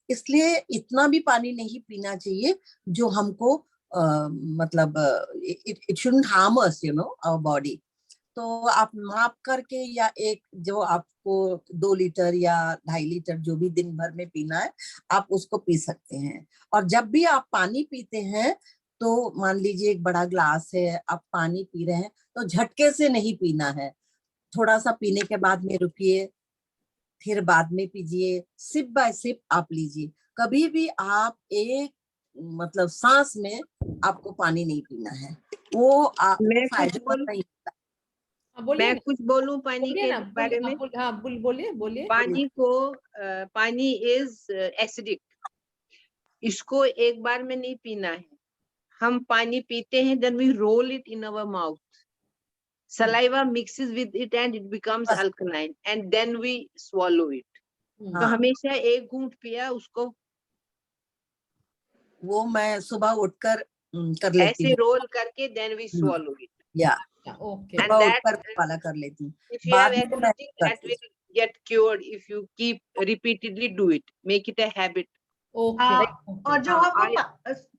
इसलिए इतना भी पानी नहीं पीना चाहिए जो हमको मतलब it shouldn't harm us, you know, our body. तो आप माप करके, या एक जो आपको 2 लीटर या 2.5 लीटर जो भी दिन भर में पीना है, आप उसको पी सकते हैं। और जब भी आप पानी पीते हैं, तो मान लीजिए एक बड़ा ग्लास है, आप पानी पी रहे हैं, तो झटके से नहीं पीना है। थोड़ा सा पीने के बाद में रुकिए, फिर बाद में पीजिए, सिप बाय सिप आप लीजिए। कभी भी आप एक मतलब सांस में आपको पानी नहीं पीना है, वो आपको फायदेमंद नहीं होता। मैं कुछ बोलूं पानी के बारे में? हाँ, बोलिए। पानी इज एसिडिक, इसको एक बार में नहीं पीना है। हम पानी पीते हैं, then we roll it in our mouth. Saliva mixes with it and it becomes alkaline, and then we swallow it. तो हमेशा एक घूंट पिया उसको, वो मैं सुबह उठकर कर लेती हूँ, ऐसे रोल करके then we swallow it. या ओके, And सुबह that, उठकर वाला कर लेती हूँ। if you have बाद में मैं acidity, that will get cured if you keep repeatedly do it. Make it a habit. Okay. और जो हम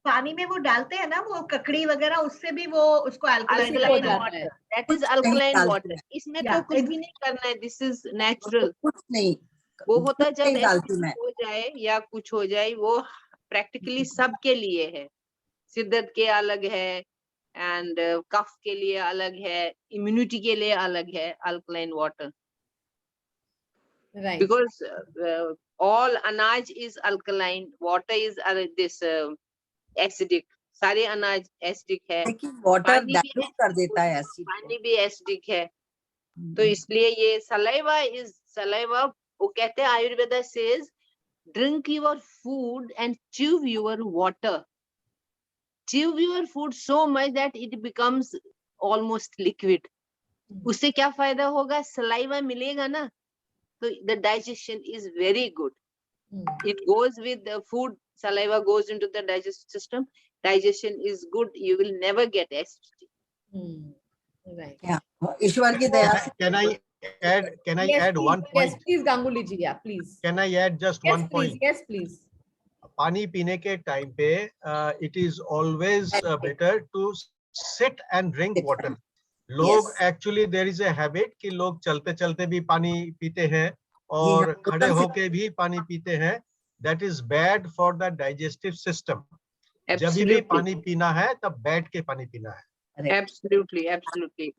पानी में वो डालते हैं ना, वो ककड़ी वगैरह, उससे भी वो उसको अल्कलाइन हो जाता है। That is alkaline water. इसमें तो कुछ भी नहीं करना है, this is natural. कुछ नहीं, वो होता है जब डालती मैं। हो जाए या कुछ हो जाए, वो प्रैक्टिकली सबके लिए है। सिर दर्द के अलग है, एंड कफ के लिए अलग है, इम्यूनिटी के लिए अलग है alkaline water. Right. Because all अनाज is alkaline, water is this acidic. सारे अनाज एसिडिक है, लेकिन वाटर डाइल्यूट कर देता है एसिड, पानी भी एसिडिक है। तो इसलिए ये सलाइवा वो कहते हैं, Ayurveda says drink your food and chew your water. Chew your food so much that it becomes almost liquid. उससे क्या फायदा होगा? सलाइवा मिलेगा ना, तो the digestion is very good. It goes with the food. Saliva goes into the digestive system. Digestion is good. You will never get acidity. Right. Yeah. ईश्वर की दया से। Can I add one point? Yes, please, Ganguly ji. Yeah, please. Can I add just one point? Yes, please. पानी पीने के time पे it is always better to sit and drink water. लोग actually there is a habit कि लोग चलते चलते भी पानी पीते हैं और खड़े होके भी पानी पीते हैं. That is bad for the digestive system. जब भी पानी पीना है तब बैठ के पानी पीना है. Absolutely, absolutely.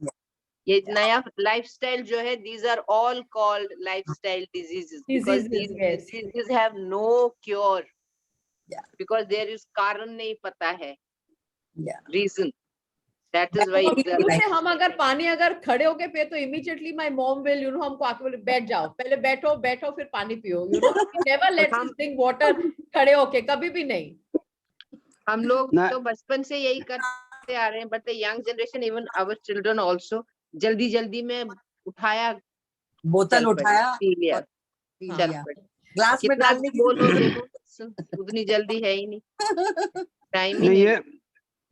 ये नया lifestyle जो है, these are all called lifestyle diseases because these diseases have no cure. Yeah. Because there is कारण नहीं पता है. Yeah. Reason. That is why. हम अगर पानी अगर खड़े होके पिए तो immediately my mom will, you know, हमको आके बोले बैठ जाओ, पहले बैठो फिर पानी पियो. You know, never let us drink water खड़े होके, कभी भी नहीं. हम लोग तो बचपन से यही करते आ रहे हैं, but the young generation, even our children also, जल्दी में उठाया, बोतल उठाया, पी लिया, ग्लास में डालने की बोलोगे उतनी जल्दी है ही नहीं, टाइम ही नहीं.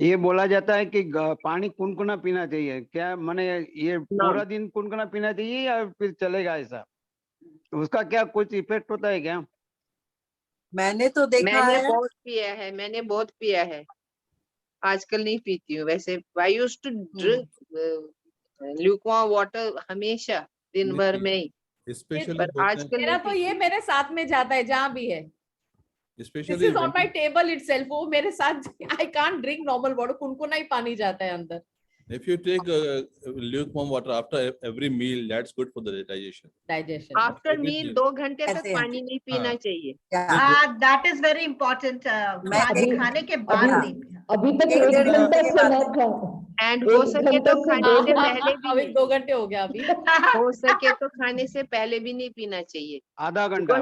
ये बोला जाता है कि पानी कुनकुना पीना चाहिए, क्या माने ये पूरा दिन कुनकुना पीना चाहिए या फिर चलेगा ऐसा? उसका क्या कुछ इफेक्ट होता है क्या? मैंने तो देखा है, मैंने बहुत पिया है. आजकल नहीं पीती हूँ वैसे. I used to drink lukewarm water हमेशा दिन भर में ही. पर आजकल मेरा तो ये मेरे साथ में जाता है जहाँ भी है. This is on my table itself. वो मेरे साथ, I can't drink normal water. कुनकुना ही पानी जाता है अंदर. If you take lukewarm water after every meal, that's good for the digestion. Digestion. After meal 2 घंटे तक कहते हैं। पानी नहीं पीना हाँ। चाहिए। That is very important. खाने के बाद अभी- नहीं। अभी तक एक 1 डेढ़ घंटा घंटे के से बाद ना था। एंड हो 1 सके घंटे तो से खाने 2 से घंटे। पहले भी अभी नहीं, 2 घंटे हो गया अभी। हो सके तो खाने से पहले भी नहीं पीना चाहिए। आधा घंटा।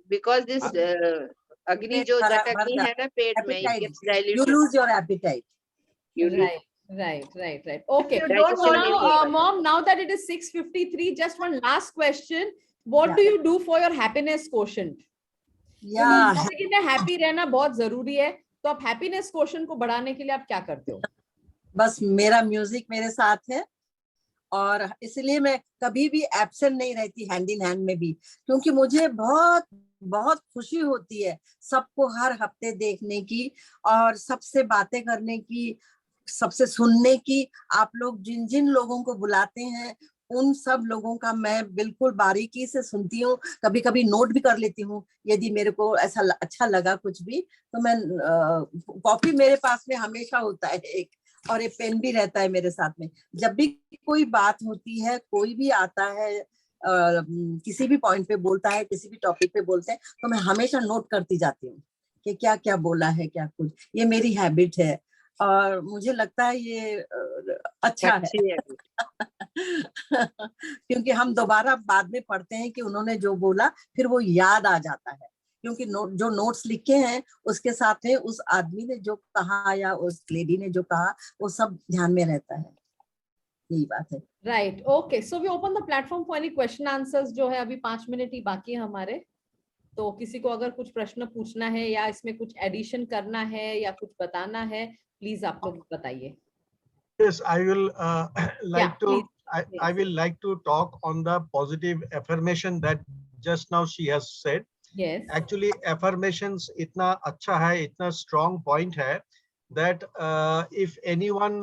बिकॉज दिस अग्नि जो भरा- जठरनी भर है ना पेट में, it gets you diluted. lose your appetite. You lose. Right. Okay. You So don't want now, to- Mom, now that it is 6:53, just one last question. What do you do for your happiness quotient? Yeah. जैसे कि मैं happy रहना बहुत जरूरी है, तो आप happiness quotient को बढ़ाने के लिए आप क्या करते हो? बस मेरा म्यूजिक मेरे साथ है और इसलिए मैं कभी भी एब्सेंट नहीं रहती हैंड इन हैंड में भी, क्योंकि मुझे बहुत बहुत खुशी होती है सबको हर हफ्ते देखने की और सबसे बातें करने की, सबसे सुनने की। आप लोग जिन जिन लोगों को बुलाते हैं उन सब लोगों का मैं बिल्कुल बारीकी से सुनती हूँ, कभी कभी नोट भी कर लेती हूँ यदि मेरे को ऐसा अच्छा लगा कुछ भी तो मैं कॉपी मेरे पास में हमेशा होता है एक, और एक पेन भी रहता है मेरे साथ में। जब भी कोई बात होती है, कोई भी आता है किसी भी पॉइंट पे बोलता है, किसी भी टॉपिक पे बोलते हैं, तो मैं हमेशा नोट करती जाती हूँ कि क्या क्या बोला है, क्या कुछ। ये मेरी हैबिट है और मुझे लगता है ये अच्छा है क्योंकि हम दोबारा बाद में पढ़ते हैं कि उन्होंने जो बोला, फिर वो याद आ जाता है, क्योंकि जो नोट्स लिखे हैं उसके साथ में उस आदमी ने जो कहा या उस लेडी ने जो कहा वो सब ध्यान में रहता है। यही बात है। Right, okay, so we open the platform for any question answers. जो है अभी 5 मिनट ही बाकी है हमारे, तो किसी को अगर कुछ प्रश्न पूछना है या इसमें कुछ एडिशन करना है या कुछ बताना है, प्लीज आप लोग बताइए। Yes, I will like to. please. I will like to talk on the positive affirmation that just now she has said. Yes. Actually, affirmations इतना अच्छा है, इतना strong point है that if anyone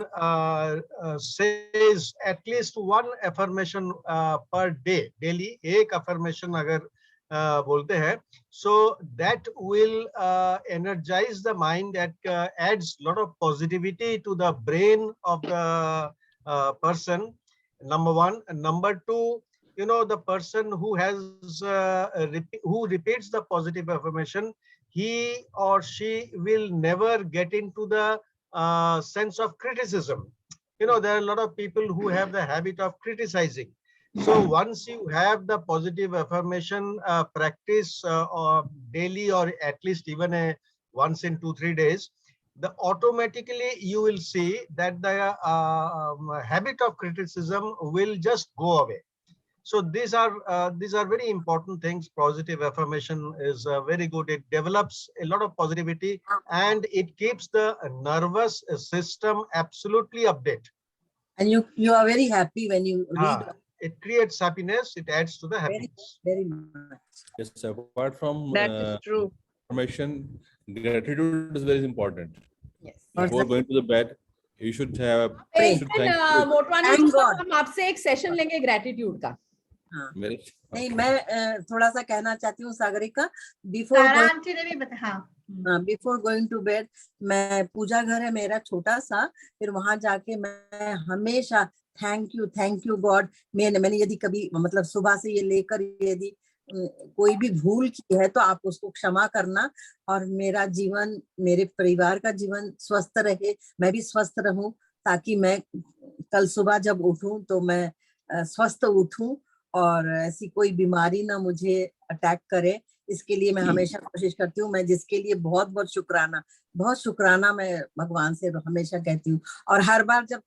says at least one affirmation per day, daily एक affirmation अगर बोलते हैं, so that will energize the mind, that adds lot of positivity to the brain of the person. Number one. Number two, you know, the person who has who repeats the positive affirmation, he or she will never get into the sense of criticism. You know, there are a lot of people who have the habit of criticizing. So once you have the positive affirmation practice or daily, or at least even once in 2-3 days, the automatically you will see that the habit of criticism will just go away. So these are very important things. Positive affirmation is very good. It develops a lot of positivity and it keeps the nervous system absolutely updated. And you are very happy when you read. It creates happiness. It adds to the happiness. Very much. Yes, apart from That is true. affirmation, gratitude is very important. Yes. Before going to the bed, you should have. Pray. You should thank Motwani Thank ji, God. हम आपसे एक session लेंगे gratitude का। मेरे नहीं, मैं थोड़ा सा कहना चाहती हूँ सागरिका, बिफोर आंटी ने भी बताया। बिफोर गोइंग टू बेड, मैं पूजा घर है मेरा छोटा सा, फिर वहां जाके मैं हमेशा थैंक यू गॉड। मैंने यदि कभी मतलब सुबह से ये लेकर यदि कोई भी भूल की है तो आप उसको क्षमा करना, और मेरा जीवन, मेरे परिवार का जीवन स्वस्थ रहे, मैं भी स्वस्थ रहूं, ताकि मैं कल सुबह जब उठूं तो मैं स्वस्थ उठूं और ऐसी कोई बीमारी ना मुझे अटैक करे। इसके लिए मैं हमेशा कोशिश करती हूँ। मैं जिसके लिए बहुत बहुत शुक्राना मैं भगवान से हमेशा कहती हूँ। और हर बार जब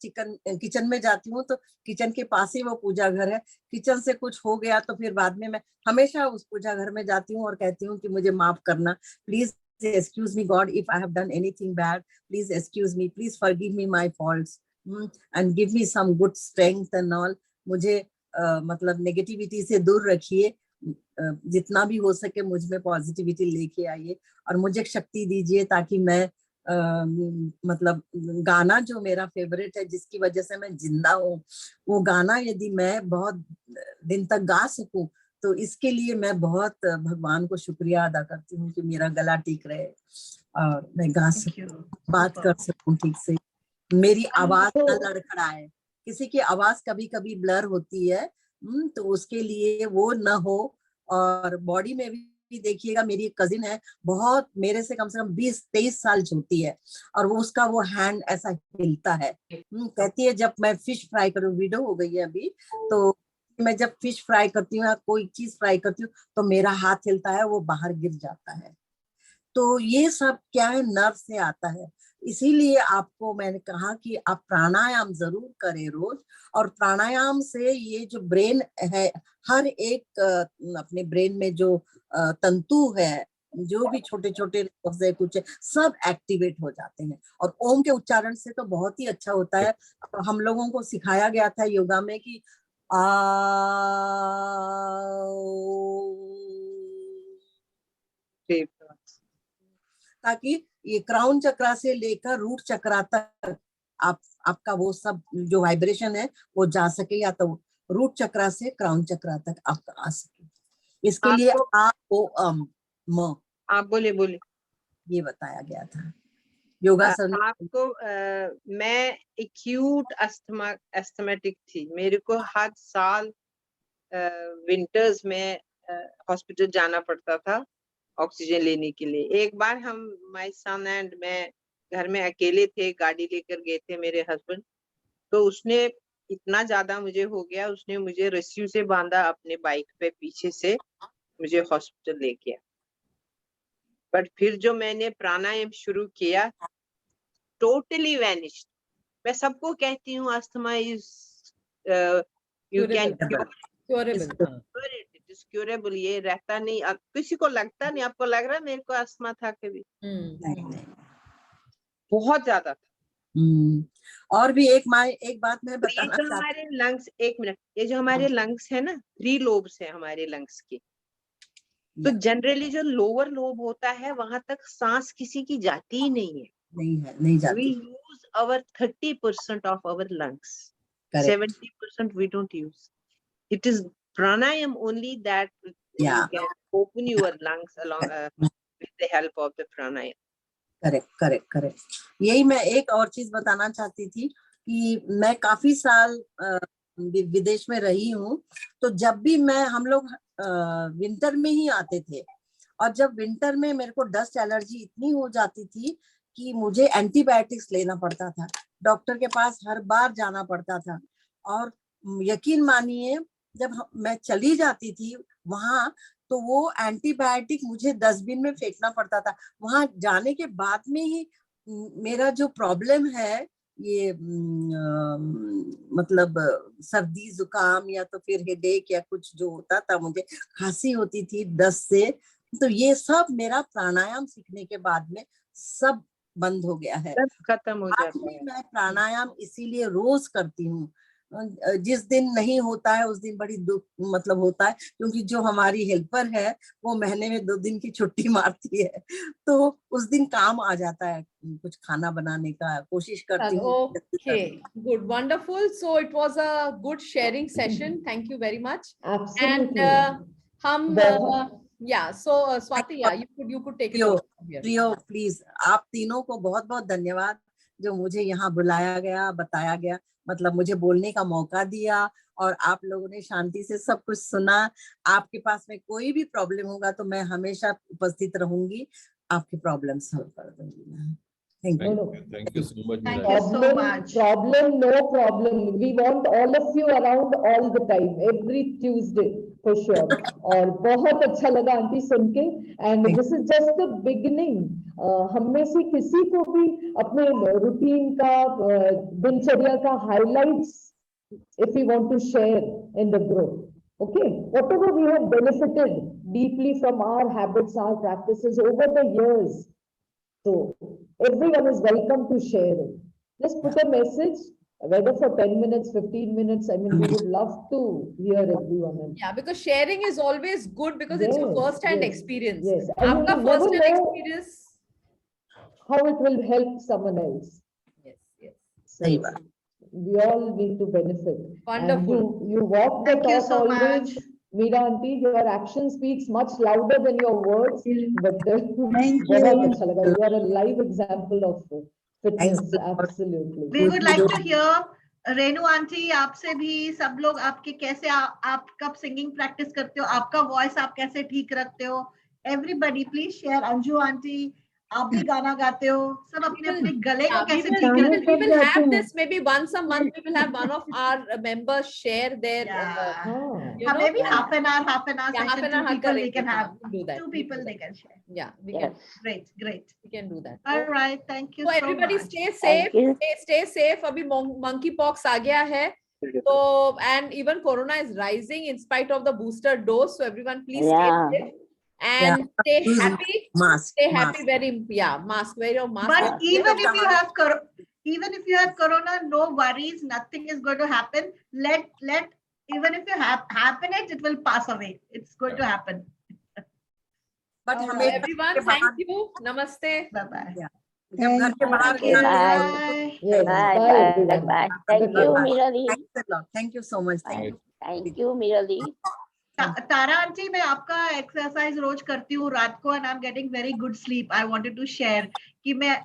किचन में जाती हूँ तो किचन के पास ही वो पूजा घर है, किचन से कुछ हो गया तो फिर बाद में मैं हमेशा उस पूजा घर में जाती हूँ और कहती हूँ कि मुझे माफ करना, please excuse me God if I have done anything bad, please excuse me, please forgive me my faults and give me some good strength and all। मुझे मतलब नेगेटिविटी से दूर रखिए, जितना भी हो सके मुझ में पॉजिटिविटी लेके आइए और मुझे शक्ति दीजिए, ताकि मैं मतलब गाना जो मेरा फेवरेट है, जिसकी वजह से मैं जिंदा हूँ, वो गाना यदि मैं बहुत दिन तक गा सकूं तो इसके लिए मैं बहुत भगवान को शुक्रिया अदा करती हूँ कि मेरा गला ठीक रहे और मैं गा सकूं, बात कर सकूं ठीक से। मेरी आवाज ना लड़खड़ाए, किसी की आवाज कभी कभी ब्लर होती है, तो उसके लिए वो न हो। और बॉडी में भी देखिएगा, मेरी एक कजिन है, बहुत मेरे से कम 20-23 साल छोटी है, और वो उसका वो हैंड ऐसा हिलता है। कहती है जब मैं फिश फ्राई करूँ, विडो हो गई है अभी, तो मैं जब फिश फ्राई करती हूँ या कोई चीज फ्राई करती हूँ तो मेरा हाथ हिलता है, वो बाहर गिर जाता है। तो ये सब क्या है, नर्व से आता है। इसीलिए आपको मैंने कहा कि आप प्राणायाम जरूर करें रोज, और प्राणायाम से ये जो ब्रेन है, हर एक अपने ब्रेन में जो तंतु है, जो भी छोटे छोटे कुछ सब एक्टिवेट हो जाते हैं। और ओम के उच्चारण से तो बहुत ही अच्छा होता है। हम लोगों को सिखाया गया था योगा में कि ताकि ये क्राउन चक्रा से लेकर रूट चक्रा तक आपका वो सब जो वाइब्रेशन है वो जा सके, या तो रूट चक्रा से क्राउन चक्रा तक आपका आ सके। इसके लिए आप बोले ये बताया गया था योगासन। आपको मैं एक्यूट एस्थमेटिक थी, मेरे को हर साल विंटर्स में हॉस्पिटल जाना पड़ता था ऑक्सीजन लेने के लिए। एक बार हम माय सन एंड मैं घर में अकेले थे, गाड़ी लेकर गए थे मेरे हस्बैंड, तो उसने इतना ज्यादा मुझे हो गया, उसने मुझे रस्सी से बांधा अपने बाइक पे, पीछे से मुझे हॉस्पिटल ले गया। बट फिर जो मैंने प्राणायाम शुरू किया, टोटली वैनिश्ड। मैं सबको कहती हूँ asthma is you can curable, ये रहता नहीं। अब किसी को लगता नहीं, आपको लग रहा है मेरे को अस्थमा था कभी? बहुत ज्यादा था। और भी एक बात मैं बताना चाहती हूँ, हमारे लंग्स, एक मिनट, ये जो हमारे लंग्स है ना, 3 लोब्स है हमारे लंग्स के। तो जनरली जो लोअर लोब होता है वहां तक सांस किसी की जाती ही नहीं है, नहीं जाती। We use our 30% of our lungs. Correct. 70% we don't use. It is pranayam only that you can open your lungs along with the help of the pranayam. Correct. यही मैं एक और चीज बताना चाहती थी कि मैं काफी साल विदेश में रही हूँ, तो जब भी हम लोग विंटर में ही आते थे, और जब विंटर में मेरे को डस्ट एलर्जी इतनी हो जाती थी कि मुझे एंटीबायोटिक्स लेना पड़ता था, डॉक्टर के पास हर बार जाना पड़ता था। और यकीन मानिए, जब मैं चली जाती थी वहां, तो वो एंटीबायोटिक मुझे डस्टबिन में फेंकना पड़ता था। वहां जाने के बाद में ही मेरा जो प्रॉब्लम है, ये मतलब सर्दी जुकाम या तो फिर हेडेक या कुछ जो होता था, मुझे खांसी होती थी डस्ट से, तो ये सब मेरा प्राणायाम सीखने के बाद में सब बंद हो गया है, सब खत्म हो जाता है। मैं प्राणायाम इसीलिए रोज करती हूँ। जिस दिन नहीं होता है उस दिन बड़ी दुख मतलब होता है, क्योंकि जो हमारी हेल्पर है वो महीने में 2 दिन की छुट्टी मारती है, तो उस दिन काम आ जाता है कुछ खाना बनाने का, कोशिश करती हूँ। Okay, good, wonderful. So it was a good sharing session. Thank you very much. Absolutely. And yeah, so Swati, yeah, you could take it over here. प्रियो प्लीज, आप तीनों को बहुत बहुत धन्यवाद जो मुझे यहाँ बुलाया गया, बताया गया, मतलब मुझे बोलने का मौका दिया, और आप लोगों ने शांति से सब कुछ सुना। आपके पास में कोई भी प्रॉब्लम होगा तो मैं हमेशा उपस्थित रहूंगी, आपकी प्रॉब्लम सॉल्व कर दूंगी। Thank you so much. Thank you so much. No problem. We want all of you around all the time, every Tuesday for sure. और बहुत अच्छा लगा आंटी सुन के, and this is just the beginning. हम में से किसी को भी अपने रूटीन का, दिनचर्या का highlights, if we want to share in the group, okay, whatever we have benefited deeply from our habits, our practices over the years. So everyone is welcome to share it. Just put a message, whether for 10 minutes, 15 minutes. I mean, we would love to hear everyone. Yeah, because sharing is always good because it's your first-hand experience. Yes. Aapka first-hand experience, how it will help someone else. Yes. सही बात। We all need to benefit. Wonderful. And you walk the Thank you talk so always. much. Meera aunty, your action speaks much louder than your words. But Thank you. बहुत अच्छा लगा. You are a live example of Fitness, Thanks a lot. absolutely. We would like to hear Renu aunty आपसे भी, सब लोग आपके कैसे आप कब सिंगिंग प्रैक्टिस करते हो, आपका वॉइस आप कैसे ठीक रखते हो, everybody please share. Anju aunty आप भी गाना गाते हो, सब अपने अपने गले को कैसे ठीक will- रखते We will have जाते हैं। this maybe once a month. We will have one of our members share their, Yeah. हाँ. you know, maybe half an hour yeah, half session, an hour two people they करेंगे, can have, हाँ, we'll do that. two people they can share. Yeah, we Yes. can. Great. We can do that. All right, thank you So so everybody much. stay safe. Thank you. Stay safe. अभी monkey pox आ गया है. So and even corona is rising in spite of the booster dose. So everyone please stay Yeah. safe and stay Use happy. Mask. Stay happy. mask. Very mask. Wear your mask. But even if you have corona, no worries, nothing is going to happen. Let even if you happen it will pass away. It's going to happen. But All हमें right. Everyone, thank you. Namaste. Bye bye. जब घर के बाहर Thank you. निकलते हैं, Bye. Yes, Bye, bye bye, everyone. bye. Thank you, Bye-bye. Mirali. Thanks a lot. Thank you so much. Thank you. Thank you, Mirali. Tara auntie, मैं आपका exercise रोज करती हूँ रात को, and I am getting very good sleep. I wanted to share कि मैं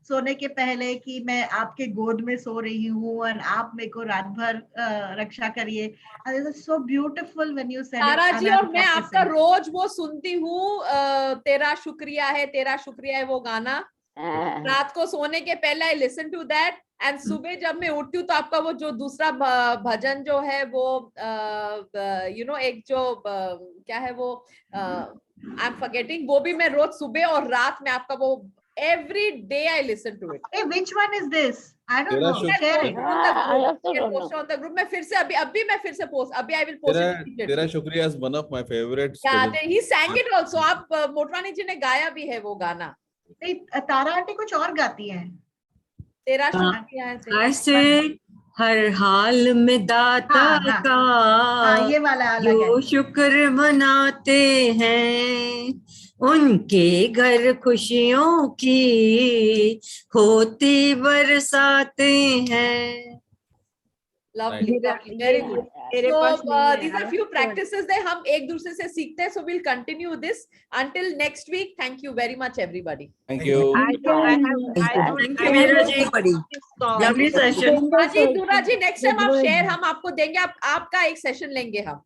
सोने के पहले कि मैं आपके गोद में सो रही हूँ और आप मेरे को रात भर रक्षा करिए। This is so beautiful when you said Tara ji, और मैं आपका रोज वो सुनती हूँ, तेरा शुक्रिया है वो गाना। रात को सोने के पहले I listen to that, and सुबह जब मैं उठती हूँ तो आपका वो जो दूसरा भजन जो है वो यू नो एक जो क्या है वो आई एम फॉरगेटिंग, वो भी मैं रोज सुबह और रात में आपका वो every day I listen to it. Which one is this? I don't तेरा नो। शुक्र- share it. Post on the group में फिर से अभी मैं फिर से पोस्ट, अभी आई विल पोस्ट तेरा शुक्रिया is one of my favorites. He sang it also। आप मोटवानी जी ने गाया भी है वो गाना। नहीं, तारा आंटी कुछ और गाती हैं। तेरा शुक्रिया है ऐसे हर हाल में दाता हाँ, का ये वाला अलग जो है। शुक्र मनाते हैं, उनके घर खुशियों की होती बरसाते हैं। Lovely, lovely, very good. So these are few practices that हम एक दूसरे से सीखते हैं. So we'll continue this until next week. Thank you very much, everybody. Thank you. Thank you, Meera ji. Lovely session. दूरा जी, next time आप share हम आपको देंगे, आपका एक session लेंगे हम।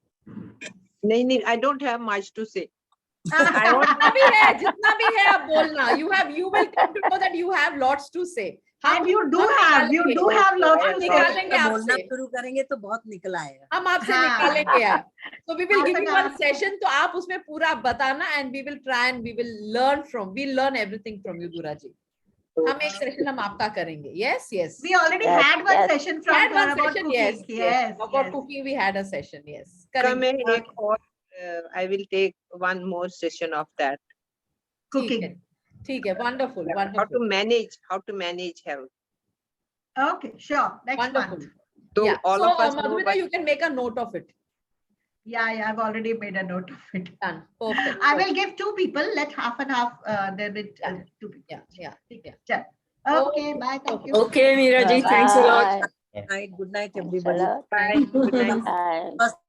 नहीं, I don't have much to say. जितना भी है आप बोलना। You will come to know that you have lots to say. And you do have lots to say. निकालेंगे बोलना आपसे, शुरू करेंगे तो बहुत निकल आएगा। हम आपसे हाँ। निकालेंगे यार। So we will Half give an you one hour. session, तो आप उसमें पूरा बताना, and we will try and we will learn everything from you, दूरा जी। हम एक सेशन हम आपका करेंगे। Yes. We already had one session from Had one her about session, cooking. yes. About yes. cooking we had a session, yes. कल मैं Correct. एक और I will take one more session of that. Cooking. ठीक है, wonderful, How to wonderful. manage health. Okay, sure. Next Wonderful. month. So Yeah. all So of us know Madhumita, what you can make a note of it. Yeah, I've already made a note of it. Done. Perfect. I will give 2 people. Let half and half. There with 2 people. Yeah. Sure. Okay. Bye. Thank you. Okay, Meera ji, thanks a lot. Good night, everybody. Bye. Good night. Bye.